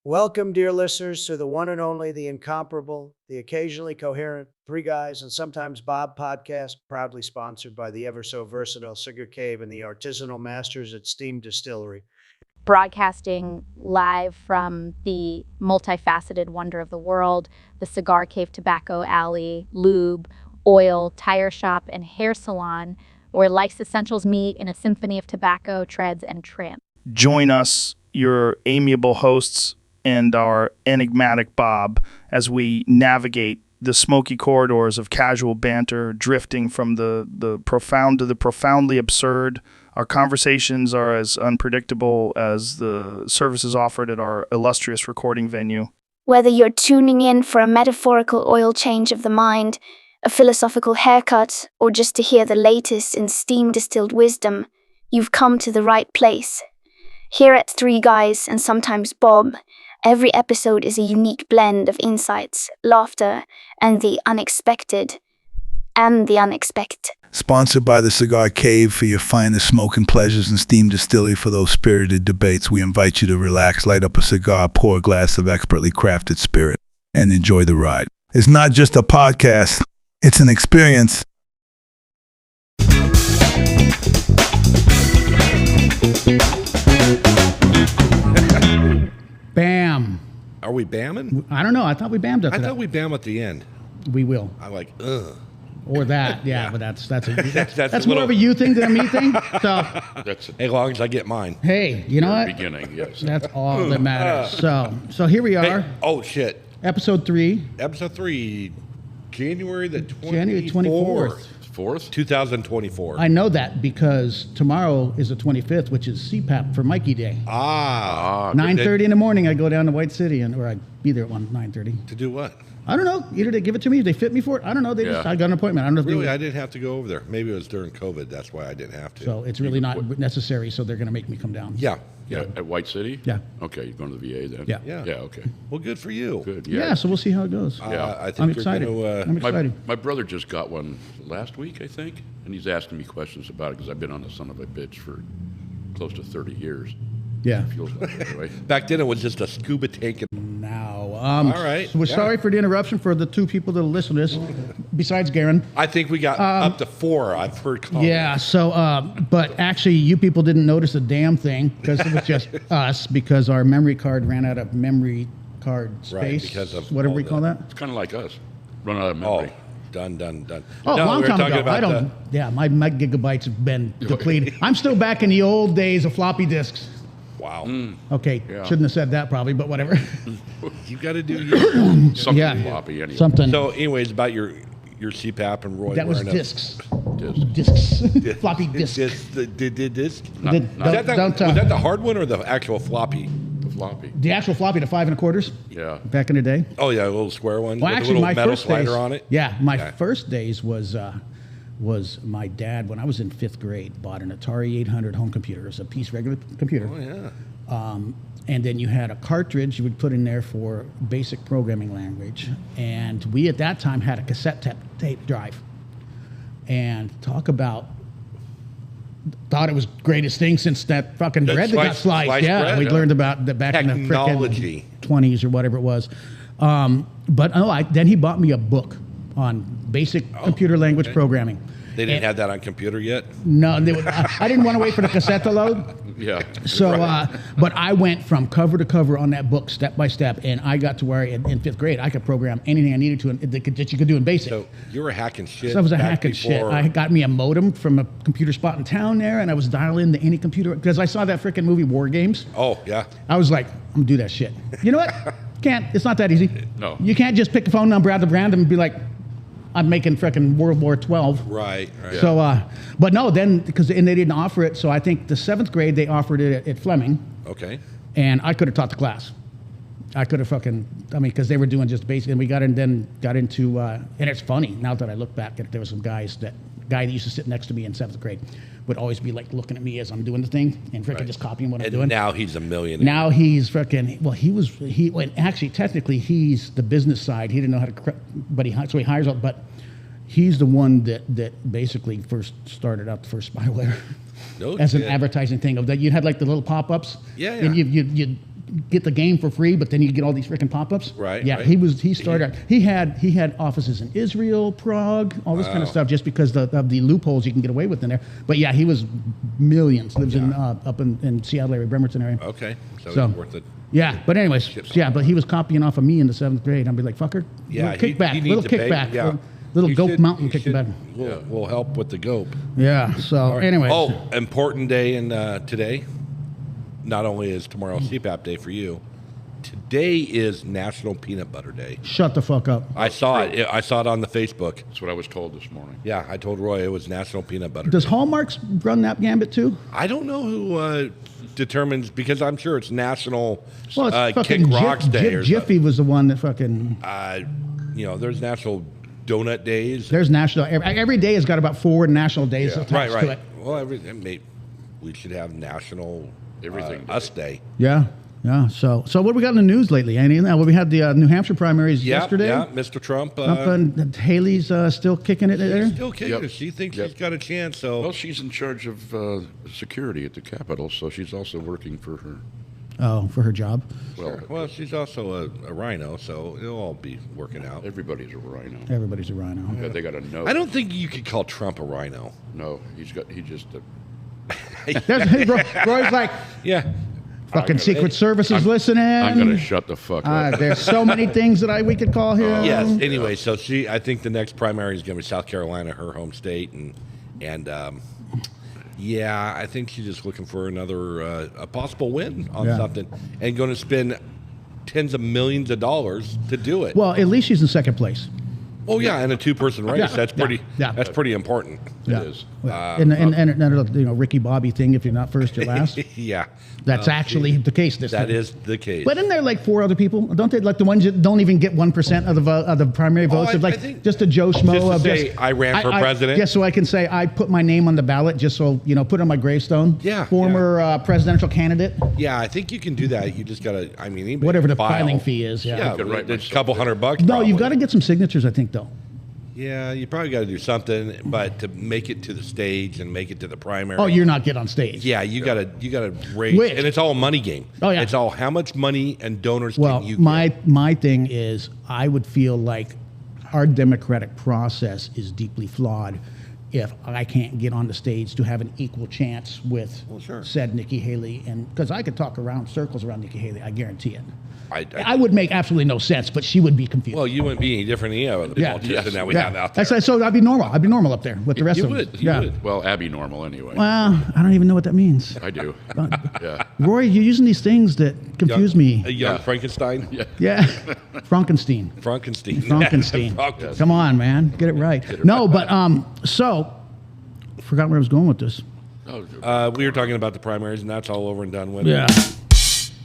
Welcome, dear listeners, to the one and only, the incomparable, the occasionally coherent Three Guys and Sometimes Bob podcast, proudly sponsored by the ever so versatile Cigar Cave and the artisanal masters at Steam Distillery. Broadcasting live from the multifaceted wonder of the world, the Cigar Cave Tobacco Alley, lube, oil, tire shop, and hair salon, where life's essentials meet in a symphony of tobacco, treads, and trim. Join us, your amiable hosts, and our enigmatic Bob, as we navigate the smoky corridors of casual banter, drifting from the profound to the profoundly absurd. Our conversations are as unpredictable as the services offered at our illustrious recording venue. Whether you're tuning in for a metaphorical oil change of the mind, a philosophical haircut, or just to hear the latest in steam-distilled wisdom, you've come to the right place. Here at Three Guys and Sometimes Bob, every episode is a unique blend of insights, laughter, and the unexpected. Sponsored by the Cigar Cave for your finest smoking pleasures and Steam Distillery for those spirited debates. We invite you to relax, light up a cigar, pour a glass of expertly crafted spirit, and enjoy the ride. It's not just a podcast, it's an experience. Bam. Are we bamming? I don't know. I thought we bammed after I that. thought we bam at the end. We will. I like, ugh. Or that. Yeah, but that's That's more of a you thing than a me thing. So, As long as I get mine. hey, you know what? Beginning, yes. That's all that matters. So here we are, Hey, oh, shit. episode 3, Episode 3, January the 24th. January 24th. Fourth? 2024. I know that because tomorrow is the 25th, which is CPAP for Mikey Day. Ah. 9:30 in the morning, I go down to White City, or I'd be there at 9:30. To do what? I don't know. Either they give it to me, they fit me for it. I don't know. I got an appointment. I don't know if Really, they, I didn't have to go over there. Maybe it was during COVID. That's why I didn't have to. so it's really not necessary. So they're going to make me come down. Yeah. At White City? Yeah. Okay, you're going to the VA then? Yeah. Yeah. Yeah, okay. Well, good for you. Good, Yeah. So we'll see how it goes. Yeah. I think I'm you're excited. Gonna, I'm excited. My brother just got one last week, I think, and he's asking me questions about it because I've been on the son of a bitch for close to 30 years. Yeah. Feels like it, anyway. back then it was just a scuba tank. Now, All right, So we're yeah. sorry for the interruption for the two people that listen to this, besides Garen. I think we got up to 4. I've heard comments. Yeah. So, but actually, you people didn't notice a damn thing because it was just us because our memory card ran out of memory card space. Right, because of whatever all we call that. It's kind of like us. Run out of Oh, memory. done. Oh, No, a long we were time talking ago. about I don't. Yeah, my gigabytes have been depleted. I'm still back in the old days of floppy disks. Wow. Okay, Yeah. shouldn't have said that probably, but whatever. You got to do your... Something Yeah. floppy anyway. Something So, anyways, about your CPAP and Roy that was wearing discs. Disc. Discs. Floppy discs. Disc? Not- Did- not Was that the hard one or the actual floppy? the floppy. The actual floppy, the 5 1/4 Yeah. back in the day. Oh, yeah, a little square one Well, with actually, a little my metal first slider days, on it. Yeah, my Okay. first days was my dad, when I was in 5th grade, bought an Atari 800 home computer. It was a piece regular computer. Oh, yeah. And then you had a cartridge you would put in there for basic programming language. And we at that time had a cassette tape drive. And talk about, thought it was greatest thing since that fucking That bread that got sliced sliced. Yeah, bread, we yeah. learned about that back in the Technology. frickin' 20s or whatever it was. Then he bought me a book on basic computer language programming. They didn't have that on computer yet? No, I didn't want to wait for the cassette to load. Yeah. So, but I went from cover to cover on that book, step by step, and I got to where in 5th grade I could program anything I needed to that you could do in BASIC. So you were hacking shit. So I was a back hacking shit. before- I got me a modem from a computer spot in town there, and I was dialing into any computer because I saw that freaking movie War Games. Oh, yeah. I was like, I'm gonna do that shit. You know what? Can't. It's not that easy. No. You can't just pick a phone number out of random and be like, I'm making freaking World War 12. Right. So, but no, then because they didn't offer it, so I think the 7th grade they offered it at Fleming, Okay. and I could have taught the class. I could have because they were doing just basic, and we got into, and it's funny now that I look back at there were some guy that used to sit next to me in 7th grade would always be like looking at me as I'm doing the thing and freaking just copying what I'm And doing. now he's a millionaire. Now he's freaking. Well, actually, technically, he's the business side. He didn't know how to, but so he hires out. But he's the one that basically first started out the first spyware No as an shit. advertising thing. Of that, you had like the little pop-ups. Yeah, And yeah. you'd get the game for free, but then you get all these freaking pop-ups. Right, Yeah, right. he had offices in Israel, Prague, all this kind of stuff, just because of the loopholes you can get away with in there. But yeah, he was millions. Lives in up in Seattle area, Bremerton area. Okay, so, So- it's worth it. Yeah, but anyways, yeah, but he was copying off of me in the 7th grade. I'd be like, fucker, Yeah, little kickback, he needs little to pay. kickback, Yeah. little You Gope should- Mountain you should- kickback. Will help with the Gope. Yeah. So, All right. anyways, Oh, important day in today. Not only is tomorrow CPAP day for you, today is National Peanut Butter Day. shut the fuck up. I saw it. I saw it on the Facebook. That's what I was told this morning. Yeah, I told Roy it was National Peanut Butter Does Day. Hallmarks run that gambit too? I don't know who determines, because I'm sure it's National Well, it's fucking Kick Rocks Day or Jiffy was the one that fucking. there's National Donut Days. There's national. Every day has got about 4 national days attached right, to right. it. Well, we should have National Everything Us Day. Yeah. Yeah. So what do we got in the news lately? Anything? Well, we had the New Hampshire primaries Yeah, yesterday. yeah, Mr. Trump. Up and Haley's still kicking it there. Still kicking Yep. it. She thinks Yep. she's got a chance. So Well, she's in charge of security at the Capitol, so she's also working for her. Oh, for her job. Well, she's also a rhino, so it'll all be working out. Everybody's a rhino. Everybody's a rhino. Yeah, they got to know. I don't think you could call Trump a rhino. No, he just. Roy's like, Yeah. fucking Secret Service is listening. I'm gonna shut the fuck up. There's so many things that we could call him. Yes. Anyway, so I think the next primary is going to be South Carolina, her home state, and yeah, I think she's just looking for another a possible win on something, and going to spend tens of millions of dollars to do it. Well, at least she's in second place. Oh yeah, in a two-person race, Yeah, that's pretty. yeah. That's pretty important. Yeah. It is. And Ricky Bobby thing, if you're not first, you're last. Yeah, That's actually the case this that time. is the case. But isn't there like 4 other people? Don't they, like the ones that don't even get 1% of the primary votes? I It's like think- just a Joe Schmo Just to of say, I ran for president. Just so I can say I put my name on the ballot, just so put it on my gravestone. Yeah, Former presidential candidate. Yeah, I think you can do that. You just gotta. I mean, anybody Whatever can the file. filing fee is. Yeah. Yeah, could write it's a myself couple there. $100. No, Probably. you've got to get some signatures, I think, though. Yeah, you probably got to do something, but to make it to the stage and make it to the primary. Oh, you're not get on stage. Yeah, you gotta raise, Which- and it's all a money game. Oh, yeah. It's all how much money and donors Well, can you my thing is, I would feel like our democratic process is deeply flawed if I can't get on the stage to have an equal chance with said Nikki Haley, and because I could talk around circles around Nikki Haley, I guarantee it. I would make absolutely no sense, but she would be confused. Well, you wouldn't be any different than any other Yeah. politician Yes. that we have out there. So I'd be normal. I'd be normal up there with the rest You of them. would. You would. Well, Abby normal anyway. Well, I don't even know what that means. I do. Yeah. Roy, you're using these things that confuse me. A young Frankenstein. Yeah. Yeah, Frankenstein. Frankenstein. Frankenstein. Frankenstein. Come on, man, get it right. No, but so forgot where I was going with this. Oh, We were talking about the primaries, and that's all over and done with. Yeah.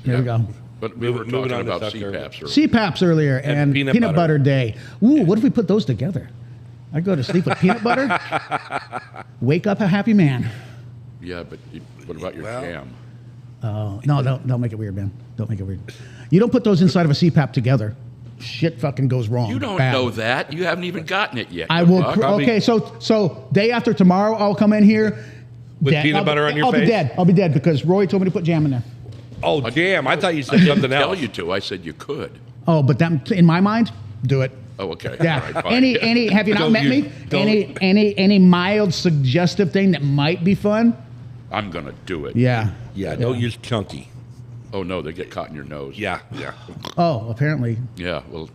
Here we go. but we were moving talking on to about South Carolina. CPAPs. Or, CPAPs earlier and peanut peanut butter. butter day. Ooh, what if we put those together? I go to sleep with peanut butter, wake up a happy man. yeah, but what about your jam? Oh, no, don't make it weird, man. Don't make it weird. You don't put those inside of a CPAP together. Shit fucking goes wrong. You don't Bad. know that. You haven't even gotten it yet. I you will. fuck. Okay, so day after tomorrow, I'll come in here With dead. peanut butter on your I'll face? be dead. I'll be dead because Roy told me to put jam in there. Oh, damn! I thought you said I something didn't tell else. you to. I said you could. Oh, but that in my mind, do it. Oh, okay. Yeah. All right, fine. Any have you not Don't met use- me? don't- Any mild suggestive thing that might be fun? I'm gonna do it. Yeah. Yeah, don't use chunky. Oh no, they get caught in your nose. Yeah, yeah. Oh, apparently. Yeah. Well,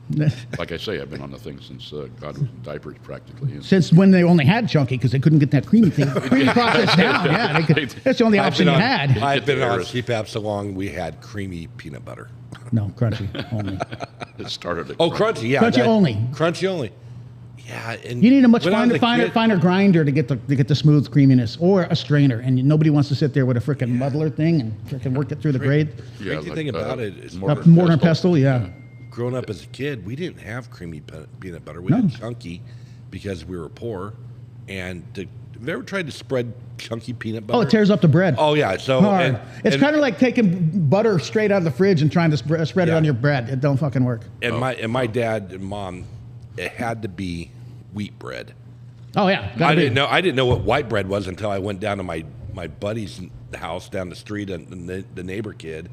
like I say, I've been on the thing since God was in diapers practically. And Since when they only had chunky because they couldn't get that creamy process down. Yeah, that's the only option you had. I've been on Embarrassed. CPAP so long, we had creamy peanut butter. No, crunchy only. it started. At Oh, crunchy, yeah. Crunchy only. Crunchy only. Yeah, and You need a much when I was finer kid- grinder to get the smooth creaminess, or a strainer, and nobody wants to sit there with a freaking muddler thing and freaking work it through the grade. Yeah, Crazy thing about it is Mortar and pestle, yeah. growing up as a kid, we didn't have creamy peanut butter. We No. had chunky because we were poor. And have you ever tried to spread chunky peanut butter? Oh, it tears up the bread. Oh, yeah. So Hard. It's kind of like taking butter straight out of the fridge and trying to spread it Yeah. on your bread. It don't fucking work. And my dad and mom, it had to be wheat bread. Oh yeah, I didn't know what white bread was until I went down to my buddy's house down the street and the neighbor kid,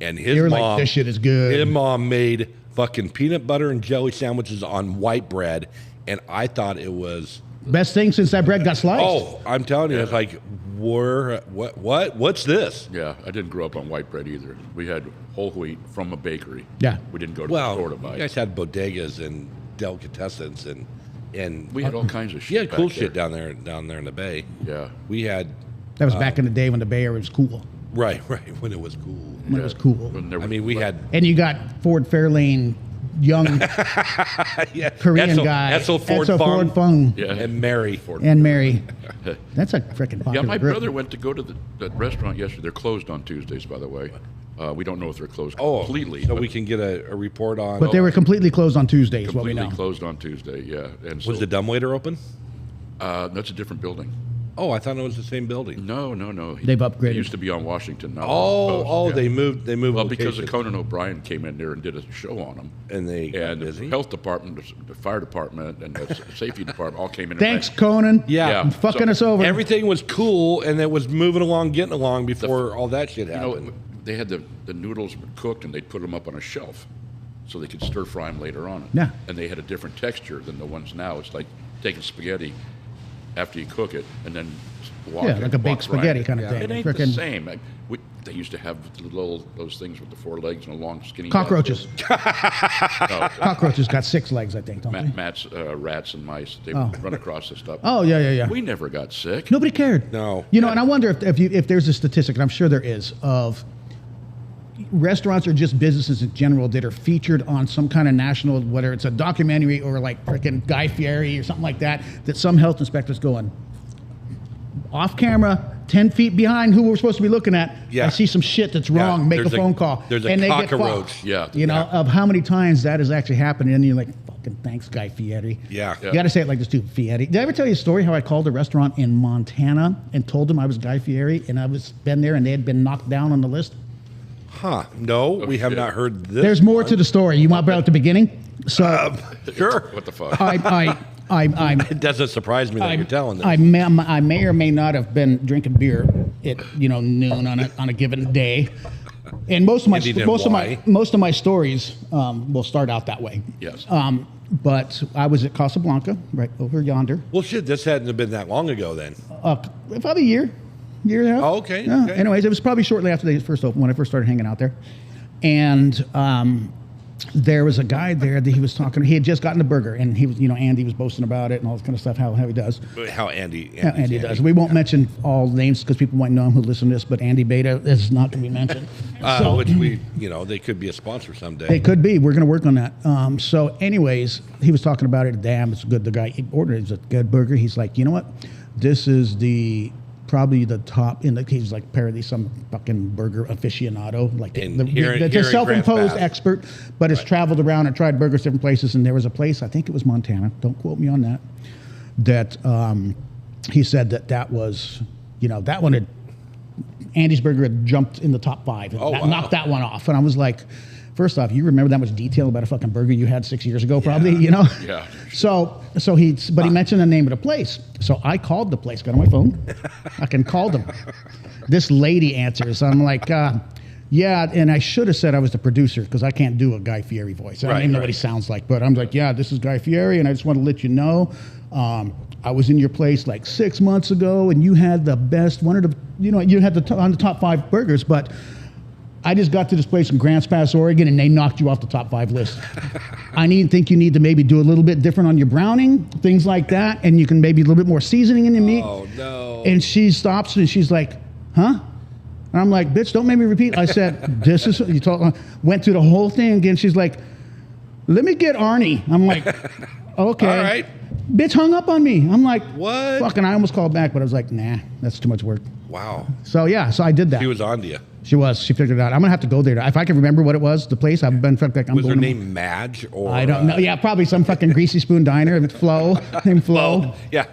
And his They were mom, like, this shit is good. His mom made fucking peanut butter and jelly sandwiches on white bread, and I thought it was Best thing since that bread got sliced. Oh, I'm telling you, it's like, what's this? Yeah, I didn't grow up on white bread either. We had whole wheat from a bakery. Yeah. We didn't go to the store to Well, buy you it. guys had bodegas and delicatessens and We had all kinds of shit. you had cool back shit there. down there in the Bay. Yeah. We had That was back in the day when the Bay Area was cool. right when it was cool. When it was cool. When there I was- mean, we had And you got Ford Fairlane, young yeah, Korean guy. Edsel Ford Ford Fung. Yeah. and Mary. And Mary. That's a freaking popular Yeah, my group. brother went to go to the restaurant yesterday. They're closed on Tuesdays, by the way. We don't know if they're closed completely. so but we can get a report on. But they were completely closed on Tuesdays, what we completely know. closed on Tuesday, yeah. And so, was the dumbwaiter open? that's a different building. Oh, I thought it was the same building. No. They've upgraded. It used to be on Washington. Now Oh, yeah. they moved. Well, because locations. Conan O'Brien came in there and did a show on them. And they got And the busy. health department, the fire department, and the safety department all came in. Thanks, and Conan. Yeah. Fucking So us over. Everything was cool, and it was moving along, getting along before all that shit You happened. know, they had the noodles cooked, and they'd put them up on a shelf so they could stir fry them later on. Yeah. And they had a different texture than the ones now. It's like taking spaghetti after you cook it and then walk Yeah, it, like a baked walk frying spaghetti it. kind of thing. It ain't the Frickin' same. They used to have those things with the 4 legs and a long skinny head. Cockroaches. No, Cockroaches got 6 legs, I think, don't they? Mats, rats and mice. They would run across this stuff. Oh, yeah. We never got sick. Nobody cared. No. You know, and I wonder if there's a statistic, and I'm sure there is, of restaurants or just businesses in general that are featured on some kind of national, whether it's a documentary or like freaking Guy Fieri or something like that some health inspector's going off camera, 10 feet behind who we're supposed to be looking at. Yeah. I see some shit that's wrong. Make a there's phone call. There's a and they get cockroach. fucked. Yeah. You know, of how many times that is actually happening, and you're like, fucking thanks, Guy Fieri. Yeah. You got to say it like this too, Fieri. Did I ever tell you a story how I called a restaurant in Montana and told them I was Guy Fieri and I was been there and they had been knocked down on the list? Huh. No, we have shit. not heard this. There's more to the story. You want about at the beginning? So Sure. What the fuck? I It doesn't surprise me that you're telling this. I may or may not have been drinking beer at noon on a given day, and most of my stories will start out that way. Yes. But I was at Casablanca, right over yonder, Well, shit, this hadn't been that long ago then. probably a year and a half. Oh, okay, Yeah. okay. Anyways, it was probably shortly after they first opened, when I first started hanging out there, and there was a guy there that he was talking. He had just gotten a burger, and he was, Andy was boasting about it and all this kind of stuff. How he does. How Andy Does. We won't mention all names because people might know him who listen to this, but Andy Beta is not going to be mentioned. So which they could be a sponsor someday. it could be. We're going to work on that. So, anyways, he was talking about it. Damn, it's good. The guy he ordered it. It's a good burger. He's like, you know what? This is probably the top in the. He's like apparently some fucking burger aficionado, like Here the in self-imposed Grants Pass. expert, but has traveled around and tried burgers different places. And there was a place, I think it was Montana. Don't quote me on that. That he said that was, that one had. Andy's burger had jumped in the top 5. Oh, wow. Knocked that one off. And I was like, first off, you remember that much detail about a fucking burger you had 6 years ago, probably, Yeah. So he mentioned the name of the place. So I called the place, got on my phone. I called them. This lady answers. I'm like, yeah, and I should have said I was the producer because I can't do a Guy Fieri voice. I don't even know what he sounds like. But I'm like, yeah, this is Guy Fieri, and I just want to let you know. I was in your place like 6 months ago, and you had the best, one of the, you had on the top 5 burgers, but I just got to this place in Grants Pass, Oregon, and they knocked you off the top 5 list. I think you need to maybe do a little bit different on your browning, things like that, and you can maybe a little bit more seasoning in your meat. Oh, no. And she stops and she's like, huh? And I'm like, bitch, don't make me repeat. I said, this is, went through the whole thing again. She's like, let me get Arnie. I'm like, okay. All right. Bitch hung up on me. I'm like, What? Fucking, I almost called back, but I was like, nah, that's too much work. Wow. So yeah, so I did that. He was on to you. She was. She figured it out. I'm gonna have to go there. If I can remember what it was, the place. I've been like, I'm Was her going name Madge or? I don't know. Yeah, probably some fucking greasy spoon diner. Flo, named Flo. Yeah.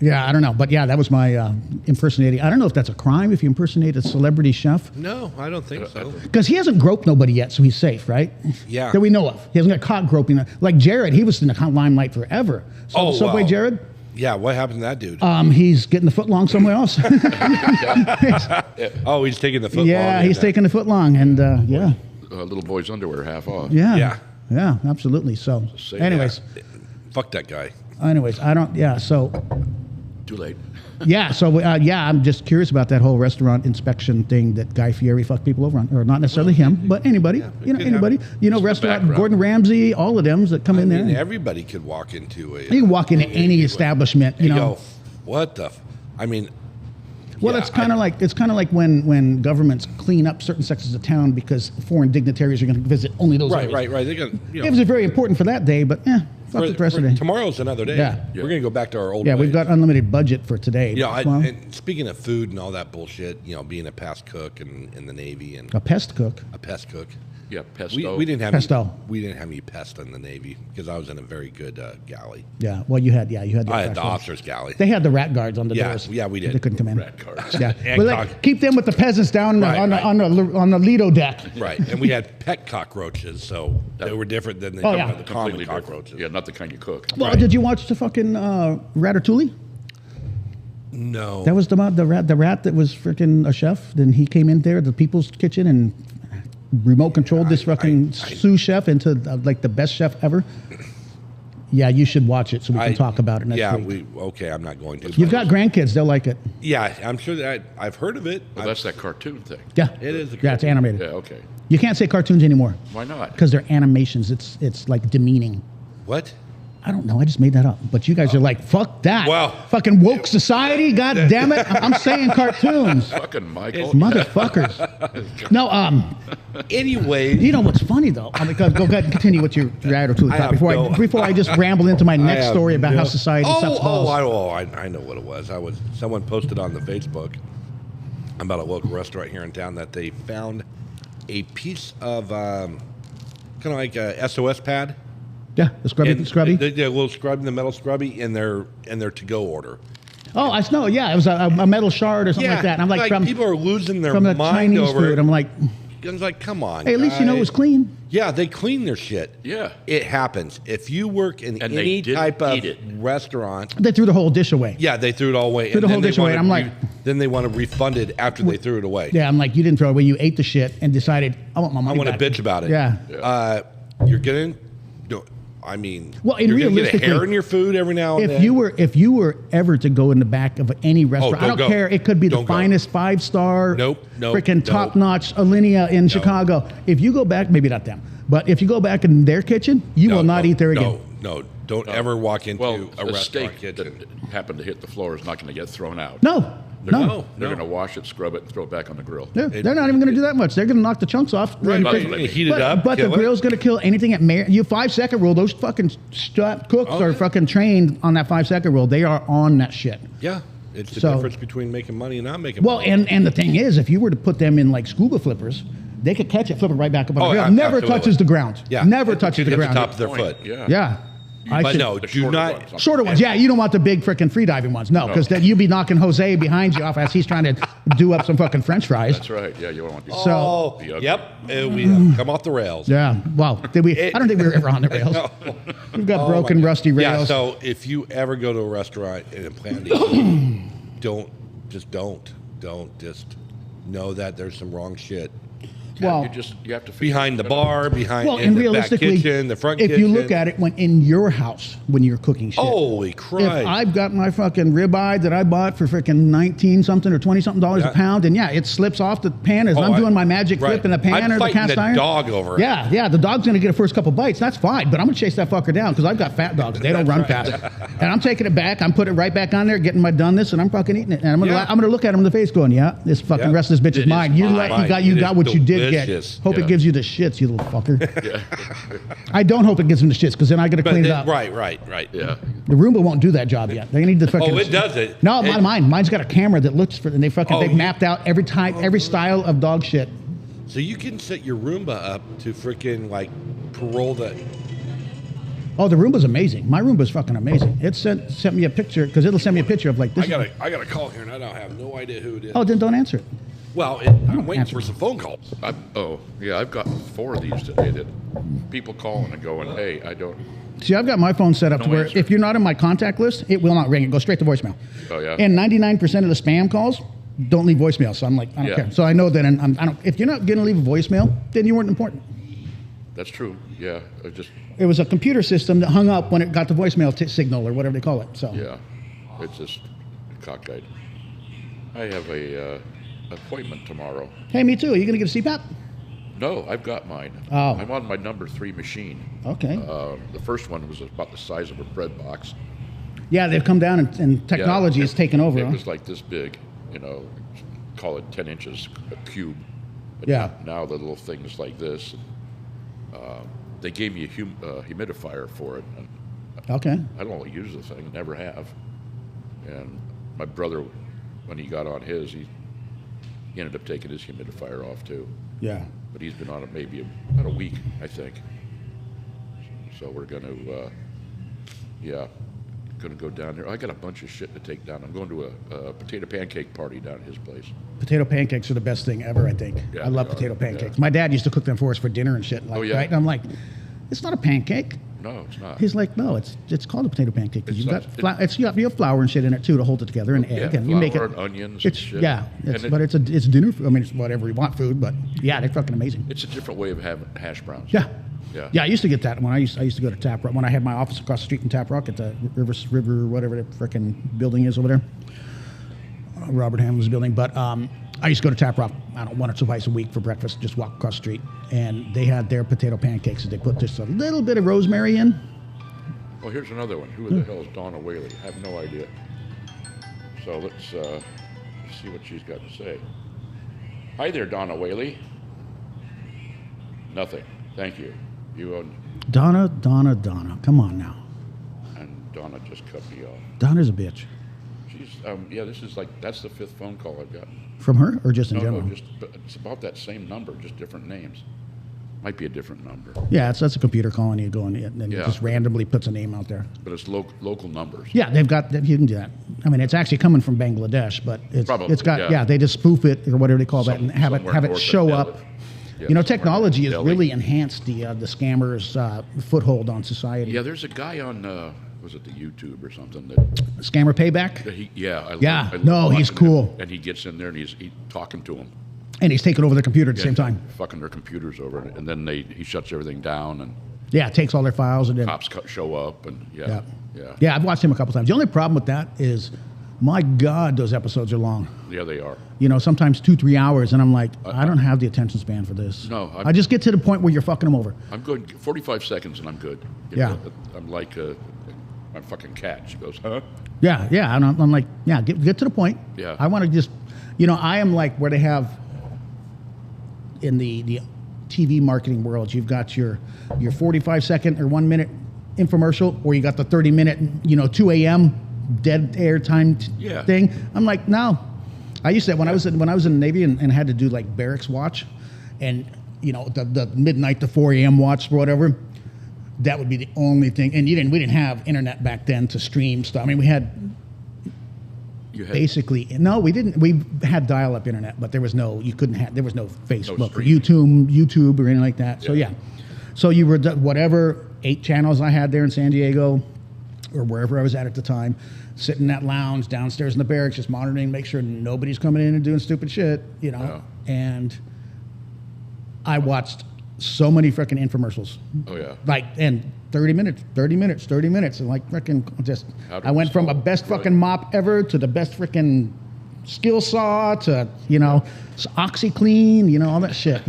Yeah, I don't know. But yeah, that was my impersonating. I don't know if that's a crime if you impersonate a celebrity chef. No, I don't think so. Because he hasn't groped nobody yet, so he's safe, right? Yeah. That we know of. He hasn't got caught groping. Like Jared, he was in the limelight forever. So, Oh, Subway wow. Jared? Yeah, what happened to that dude? He's getting the foot long somewhere else. Oh, he's taking the foot long. Yeah, he's taking the foot long, and yeah. Little boy's underwear half off. Yeah. Yeah. Yeah, absolutely. So, say anyways, Fuck that guy. I don't, yeah, so, Too late. yeah, so, yeah, I'm just curious about that whole restaurant inspection thing that Guy Fieri fucked people over on, or not necessarily him, but anybody, anybody, restaurant, background. Gordon Ramsay, all of them that come in there. Everybody could walk into a. You can walk into any establishment, you and know. go, what the? I mean. Well, yeah, it's kind of like when governments clean up certain sections of town because foreign dignitaries are going to visit only those areas. Right. They're gonna, It was very important for that day, but fuck the rest of the day. Tomorrow's another day. Yeah. We're gonna go back to our old. Yeah, we've ways. got unlimited budget for today. Yeah, Well, and speaking of food and all that bullshit, being a past cook and in the Navy and a pest cook. a pest cook. Yeah, pesto. We didn't have Pesto. we didn't have any pest in the Navy because I was in a very good galley. Yeah, well, you had the I had the rat guards. officer's galley. They had the rat guards on the Yeah, doors. yeah, we did. They couldn't come in. Rat guards. Yeah, And but cock- keep them with the peasants down Right, on the Lido deck. Right, and we had pet cockroaches, so they were different than the, Oh, yeah. the common Completely different. cockroaches. Yeah, not the kind you cook. Well, Right. did you watch the fucking Ratatouille? No, That was the rat that was freaking a chef. Then he came in there, the people's kitchen, and remote controlled this fucking sous chef into like the best chef ever. Yeah, you should watch it so we can talk about it next week. Okay, I'm not going to. You've got grandkids; they'll like it. Yeah, I'm sure that I've heard of it. Well, that's that cartoon thing. Yeah, It is a Yeah, it's animated. Yeah, okay. You can't say cartoons anymore Why not? because they're animations. It's like demeaning. What? I don't know. I just made that up. But you guys are like, fuck that. Well- Fucking woke society. God damn it. I'm saying cartoons. Fucking Michael. Motherfuckers. No, Anyway, you know what's funny though? I mean, go ahead and continue with your attitude I have no- before I just ramble into my next have story about no- how society sucks balls. I know what it was. Someone posted on the Facebook about a local restaurant here in town that they found a piece of kind of like a SOS pad. Yeah, the scrubby. The little scrubby, the metal scrubby in their to-go order. Oh, I know. Yeah, it was a metal shard or something like that. And I'm like, from people are losing their the mind Chinese over food. it. I'm like, I was like, come on. hey, at least you know it was guys. clean. Yeah, they clean their shit. Yeah. It happens. If you work in And they any didn't type of eat it. restaurant, They threw the whole dish away. yeah, they threw it all away. Threw the and whole then dish they away, wanna and I'm like- then they want to refund it after they threw it away. Yeah, I'm like, you didn't throw it away. You ate the shit and decided, I want my money I want to back. bitch about it. Yeah. You're getting. I mean, Well, and you're gonna get a realistically, hair in your food every now and then. If you were ever to go in the back of any restaurant, I don't don't go. care. It could be the Don't go. finest 5-star, Nope, freaking nope. top-notch Alinea in Chicago. If you go back, maybe not them, but if you go back in their kitchen, you will not eat there again. No, don't ever walk into Well, a a restaurant steak kitchen. that happened to hit the floor is not going to get thrown out. No, No. They're going to wash it, scrub it, and throw it back on the grill. They're not even going to do that much. They're going to knock the chunks off. Right, And right. pick- You're gonna heat it but, up, But the kill it. grill's going to kill anything at you 5-second rule. Those fucking cooks Oh, are yeah. fucking trained on that 5-second rule. They are on that shit. Yeah, it's the So- difference between making money and not making Well, money. and the thing is, if you were to put them in like scuba flippers, they could catch it, flip it right back up on the Oh, grill. yeah, Never absolutely. touches the ground. Yeah, Never touches the hit ground. the top of their foot. Yeah. Yeah. But no, The do shorter not. ones. Shorter ones, yeah. You don't want the big freaking freediving ones, no, because then you'd be knocking Jose behind you off as he's trying to do up some fucking French fries. That's right. Yeah, you don't want to. So- Oh, The ugly. yep. We have come off the rails. Yeah. Well, did we? I don't think we were ever on the rails. No. We've got Oh, broken, my- rusty Yeah. rails. So if you ever go to a restaurant and plan to eat, don't just know that there's some wrong shit well, You have to figure behind the bar, behind well, in and the back realistically, kitchen, the front if kitchen. you look at it when in your house when you're cooking shit. Holy If Christ! I've got my fucking ribeye that I bought for freaking 19 something or 20 something dollars Yeah. a pound, and yeah, it slips off the pan as I'm doing my magic right. flip in the pan I'm or the fighting cast the iron. dog over it. Yeah, the dog's gonna get a first couple bites. That's fine, but I'm gonna chase that fucker down because I've got fat dogs. They don't run fast, and I'm taking it back. I'm putting it right back on there, getting my done this, and I'm fucking eating it. And Yeah. I'm gonna look at him in the face, going, "Yeah, this fucking Yeah. rest of this bitch It is is mine. You mine. It got is what you did get. delicious. Hope Yeah. it gives you the shits, you little fucker." I don't hope it gives him the shits because then I got to But clean it then- up. right. Yeah. The Roomba won't do that job yet. They need the fucking. Oh, it does it. No, It- mine. Mine's got a camera that looks for, and they fucking Oh, they've you- mapped out every type, every style of dog shit. So you can set your Roomba up to freaking like parole the. Oh, the Roomba's amazing. My Roomba's fucking amazing. It sent me a picture because it'll send me a picture of like this. I got a call here and I don't have no idea who it is. Oh, then don't answer it. Well, I'm waiting answer. for some phone calls. I've gotten 4 of these today that people calling and going, hey, I don't. See, I've got my phone set up to Don't where answer. if you're not in my contact list, it will not ring. It goes straight to voicemail. Oh, yeah? And 99% of the spam calls don't leave voicemail. So I'm like, I don't Yeah. care. So I know that I don't. If you're not going to leave a voicemail, then you weren't important. That's true. Yeah. It was a computer system that hung up when it got the voicemail signal or whatever they call it. So Yeah. It's just cockeyed. I have a appointment tomorrow. Hey, me too. Are you going to get a CPAP? No, I've got mine. Oh. I'm on my number 3 machine. Okay. The first one was about the size of a bread box. Yeah, they've come down and technology has taken over. It Huh? was like this big, call it 10 inches a cube. But Yeah. Now the little thing is like this. They gave me a humidifier for it. And Okay. I don't use the thing, never have. And my brother, when he got on his, he ended up taking his humidifier off too. Yeah. But he's been on it maybe about a week, I think. So we're going to, going to go down there. I got a bunch of shit to take down. I'm going to a potato pancake party down at his place. Potato pancakes are the best thing ever, I think. Yeah, I love they are, potato pancakes. yeah. My dad used to cook them for us for dinner and shit. Like, Oh, yeah? Right? And I'm like, it's not a pancake. No, it's not. He's like, no, it's called a potato pancake because It's you've not- got you have flour and shit in it too to hold it together and egg Yeah, and you make it. flour and onions and It's shit. yeah, And but it's dinner food. I mean, it's whatever you want food, but yeah, they're fucking amazing. It's a different way of having hash browns. Yeah. Yeah. Yeah, I used to get that when I used to go to Tap Rock when I had my office across the street in Tap Rock at the River whatever the frickin' building is over there, Robert Hamlin's building. But I used to go to Tap Rock, I don't know, once or twice a week for breakfast, just walk across the street, and they had their potato pancakes that they put just a little bit of rosemary in. Oh, here's another one. Who the hell is Donna Whaley? I have no idea. So let's see what she's got to say. Hi there, Donna Whaley. Nothing. Thank you. You own, Donna, come on now. and Donna just cut me off. Donna's a bitch. She's this is that's the 5th phone call I've gotten. From her or just in No, general? but it's about that same number, just different names. Might be a different number, Yeah, that's a computer calling you, going, and then it Yeah. just randomly puts a name out there. but it's local numbers. Yeah, you can do that. I mean, it's actually coming from Bangladesh, but Probably, it's got yeah. they just spoof it or whatever they call that and have Somewhere it north of show Delhi. up. Yeah, You know, somewhere technology north has of Delhi. really enhanced the scammers' foothold on society. Yeah, there's a guy on was it the YouTube or something that Scammer payback, I love no, he's watching cool. him. And he gets in there and he's talking to them. and he's taking over the computer at the same time. Fucking their computers over, and then he shuts everything down, and Yeah, takes all their files and then cops show up, and yeah. yeah. I've watched him a couple times. The only problem with that is, my God, those episodes are long. Yeah, they are. You know, sometimes 2-3 hours, and I'm like, I don't have the attention span for this. No, I just get to the point where you're fucking them over. I'm good. 45 seconds, and I'm good. Yeah. I'm like my fucking cat. She goes, huh? Yeah, and I'm like, yeah, get to the point. Yeah. I want to just, I am like where they have in the TV marketing world, you've got your 45-second or 1 minute infomercial, or you got the 30-minute, 2 a.m. dead air time Yeah. thing. I'm like, no. I used to when I was in the Navy and had to do like barracks watch, and the midnight to 4 a.m. watch or whatever. That would be the only thing. And we didn't have internet back then to stream stuff. I mean, we had basically, no, we didn't. We had dial-up internet, but there was no Facebook or YouTube or anything like that. So yeah. So you were whatever 8 channels I had there in San Diego or wherever I was at the time, sitting in that lounge downstairs in the barracks, just monitoring, make sure nobody's coming in and doing stupid shit, Yeah. And I watched so many freaking infomercials. Oh yeah. Like, and 30 minutes, and like freaking just, I went from a best fucking mop ever to the best freaking skill saw to, OxyClean, all that shit,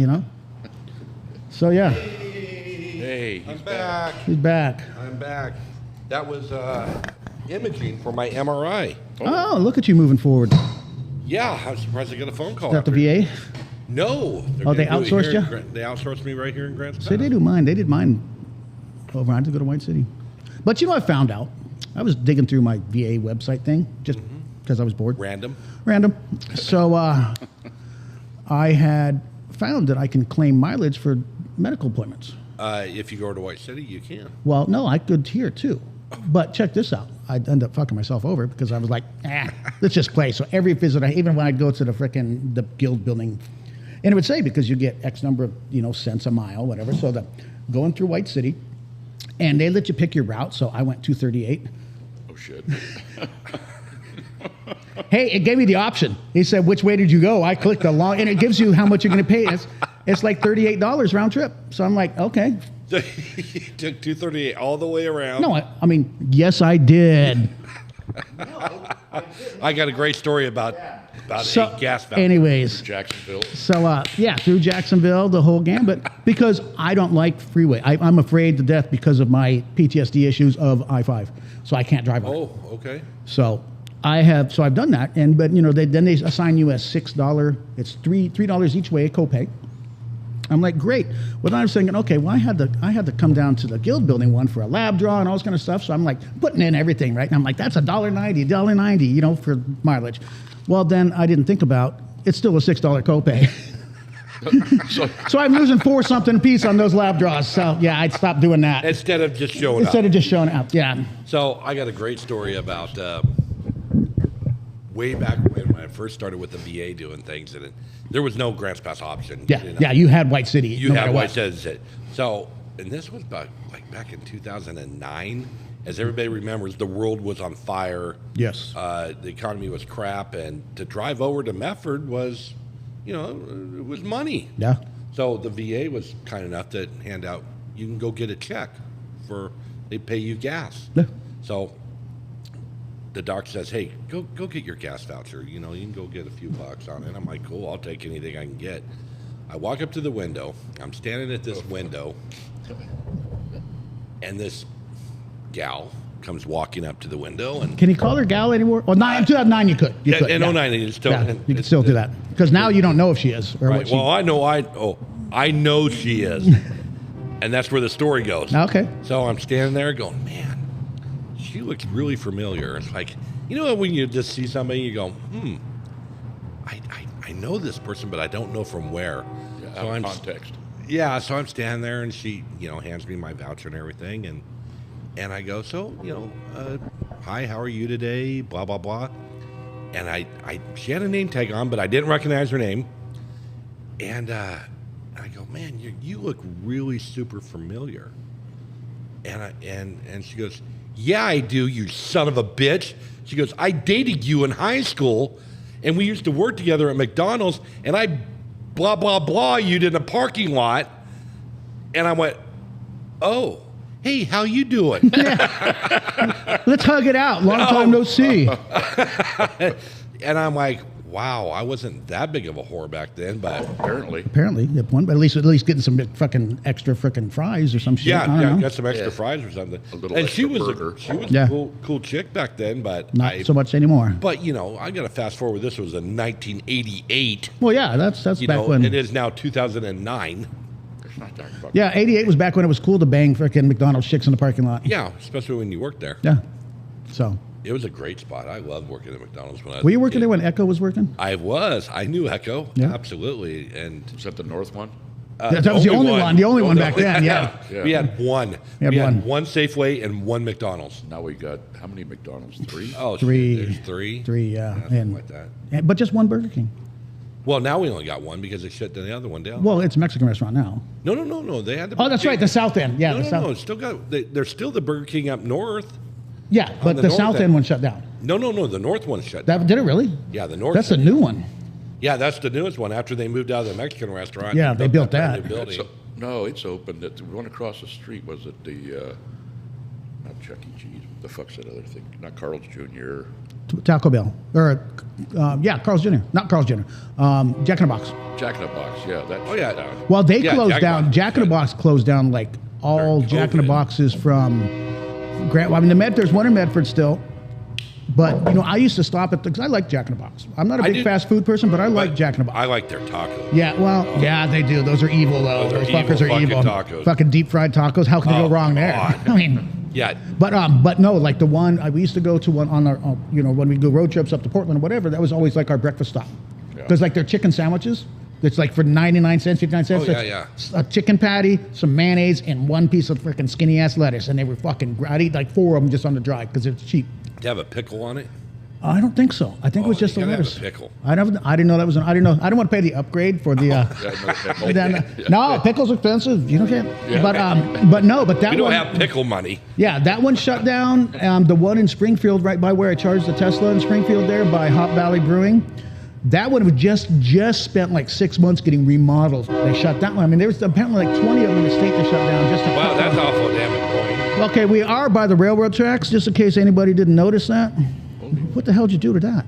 So yeah, Hey, I'm back. he's back. I'm back. That was imaging for my MRI. Oh, look at you moving forward. Is Yeah, I was surprised I got a phone call. that the VA? No. Oh, they gonna do it outsourced here you? in They outsourced me right here in Grants See, they do mine. They did mine over. I had to go to White City. But I found out. I was digging through my VA website thing just because I was bored. Random. So I had found that I can claim mileage for medical appointments. If you go to White City, you can. Well, no, I could here too. But check this out. I'd end up fucking myself over because I was like, let's just play. So every visit, even when I'd go to the guild building, and it would say, because you get X number of, cents a mile, whatever. So going through White City, And they let you pick your route, so I went 238. Oh, shit. Hey, it gave me the option. He said, which way did you go? I clicked along, and it gives you how much you're going to pay. It's like $38 round trip. So I'm like, okay. You took 238 all the way around. No, I mean, yes, I did. I got a great story about a gas valve. Anyways, Jacksonville. so through Jacksonville, the whole gambit, because I don't like freeway. I'm afraid to death because of my PTSD issues of I-5, so I can't drive on it. Oh, okay. So I've done that, but then they assign you a $6. It's $3 each way copay. I'm like, great. Well, then I was thinking, okay, well, I had to come down to the Guild Building one for a lab draw and all this kind of stuff. So I'm like putting in everything, right? And I'm like, that's $1.90, for mileage. Well, then I didn't think about it's still a $6 copay. so I'm losing 4 something a piece on those lab draws. So yeah, I'd stop doing that Instead of just showing up. Yeah. So I got a great story about way back when I first started with the VA doing things, and there was no Grants Pass option. Yeah, you had White City. You had White City. So, and this was back in 2009. As everybody remembers, the world was on fire. Yes. The economy was crap, and to drive over to Medford was, it was money. Yeah. So the VA was kind enough to hand out, you can go get a check they pay you gas. Yeah. So the doc says, hey, go get your gas voucher. You can go get a few bucks on it. I'm like, cool, I'll take anything I can get. I walk up to the window. I'm standing at this window, and this gal comes walking up to the window. And can you call her gal anymore? Well, in 2009 you could. In 09 you still. You can still do that because now you don't know if she is or right. what. I know she is, and that's where the story goes. Okay. So I'm standing there going, man, she looks really familiar. It's like, when you just see somebody, you go, I know this person, but I don't know from where. Yeah, so I'm context. Yeah, so I'm standing there, and she, hands me my voucher and everything, and I go, so, hi, how are you today? Blah blah blah. And she had a name tag on, but I didn't recognize her name. And I go, man, you look really super familiar. And she goes, yeah, I do, you son of a bitch. She goes, I dated you in high school, and we used to work together at McDonald's, and I blah, blah, blah you'd in a parking lot. And I went, oh, hey, how you doing? Let's hug it out. Long time no see. And I'm like, wow, I wasn't that big of a whore back then, but Apparently, but at least getting some fucking extra freaking fries or some shit. Yeah, got some extra fries or something. A little and extra she was burger. a cool chick back then, but not so much anymore. But I got to fast forward. This was in 1988. Well, yeah, that's back when it is now 2009. it's not that fucking. Yeah, 88 was back when it was cool to bang freaking McDonald's chicks in the parking lot. Yeah, especially when you worked there. Yeah. So. It was a great spot. I loved working at McDonald's when I was Were you working there when Echo was working? I was. I knew Echo. Yeah. Absolutely. And Is that the North one? That was the only one. The only one back then. Yeah. Yeah. We had one. We had one Safeway and one McDonald's. Now we got how many McDonald's? 3? Oh, Three. There's three. Yeah. Something And, like that. but just one Burger King. Well, now we only got one because they shut the other one down. Well, it's a Mexican restaurant now. No. They had the. Oh, that's right. The South End. Yeah. No. Still got. There's still the Burger King up north. Yeah, but the the north South end. End one shut down. No. The north one shut down. Did it really? Yeah, the north. That's a end. new one. Yeah, that's the newest one. After they moved out of the Mexican restaurant. Yeah, they built brand that. new building. No, it's open. The one across the street was at the not Chuck E. Cheese. The fuck's that other thing? Not Carl's Jr. Taco Bell. Or, Carl's Jr. Not Carl's Jr. Jack in the Box. Jack in the Box. Yeah, that. Oh, yeah. Down. Well, they Yeah, closed Jack in the down. Box. Jack in the Box closed down like all During Jack in the COVID. Boxes from Grant. Well, I mean, there's one in Medford still. But, I used to stop at because I like Jack in the Box. I'm not a I big do- fast food person, but I like But Jack in the Box. I like their tacos. Yeah, well, yeah, they do. Those are evil, though. Those are Those evil fuckers are fucking evil. tacos. Fucking deep fried tacos. How can you Oh, go wrong there? God. I mean, Yeah. but no, like the one we used to go to one on our, when we go road trips up to Portland or whatever. That was always like our breakfast stop, because like their chicken sandwiches. It's like for 99 cents, 59 cents. Oh, yeah, it's a chicken patty, some mayonnaise, and one piece of freaking skinny ass lettuce, and they were fucking. I'd eat like 4 of them just on the drive because it's cheap. Do you have a pickle on it? I don't think so. I think it was just the you gotta have lettuce. a pickle. I didn't know that was. I didn't know. I don't want to pay the upgrade for the. No, pickles are expensive. You don't get. Yeah. But that We don't one. have pickle money. Yeah, that one shut down. The one in Springfield, right by where I charged the Tesla in Springfield, there by Hop Valley Brewing. That one was just spent like 6 months getting remodeled. They shut that one. I mean, there was apparently like 20 of them in the state that shut down just to. Wow, that's awful damn annoying. Okay, we are by the railroad tracks, just in case anybody didn't notice that. What the hell did you do to that?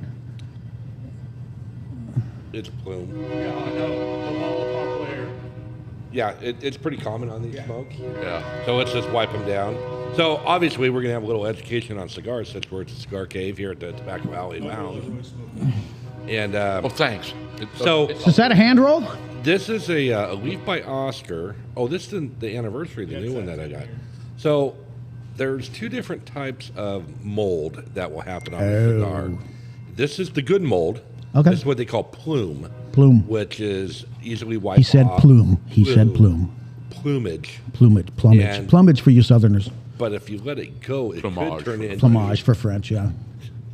It's a plume. Yeah, I know. The Molotov layer. Yeah, it's pretty common on these smokes. Yeah. So let's just wipe them down. So obviously we're going to have a little education on cigars since we're at the Cigar Cave here at the Tobacco Valley Lounge. And Oh, thanks. So- Is that a hand roll? this is a Leaf by Oscar. Oh, this is the anniversary, the new one that I got. So there's two different types of mold that will happen on the cigar. This is the good mold. Okay. This is what they call plume. Plume. Which is easily wiped He said off. plume. He said plume. Plumage. Plumage. Plumage. And- Plumage for you Southerners. But if you let it go, it Plumage. could turn into Plumage for French, yeah.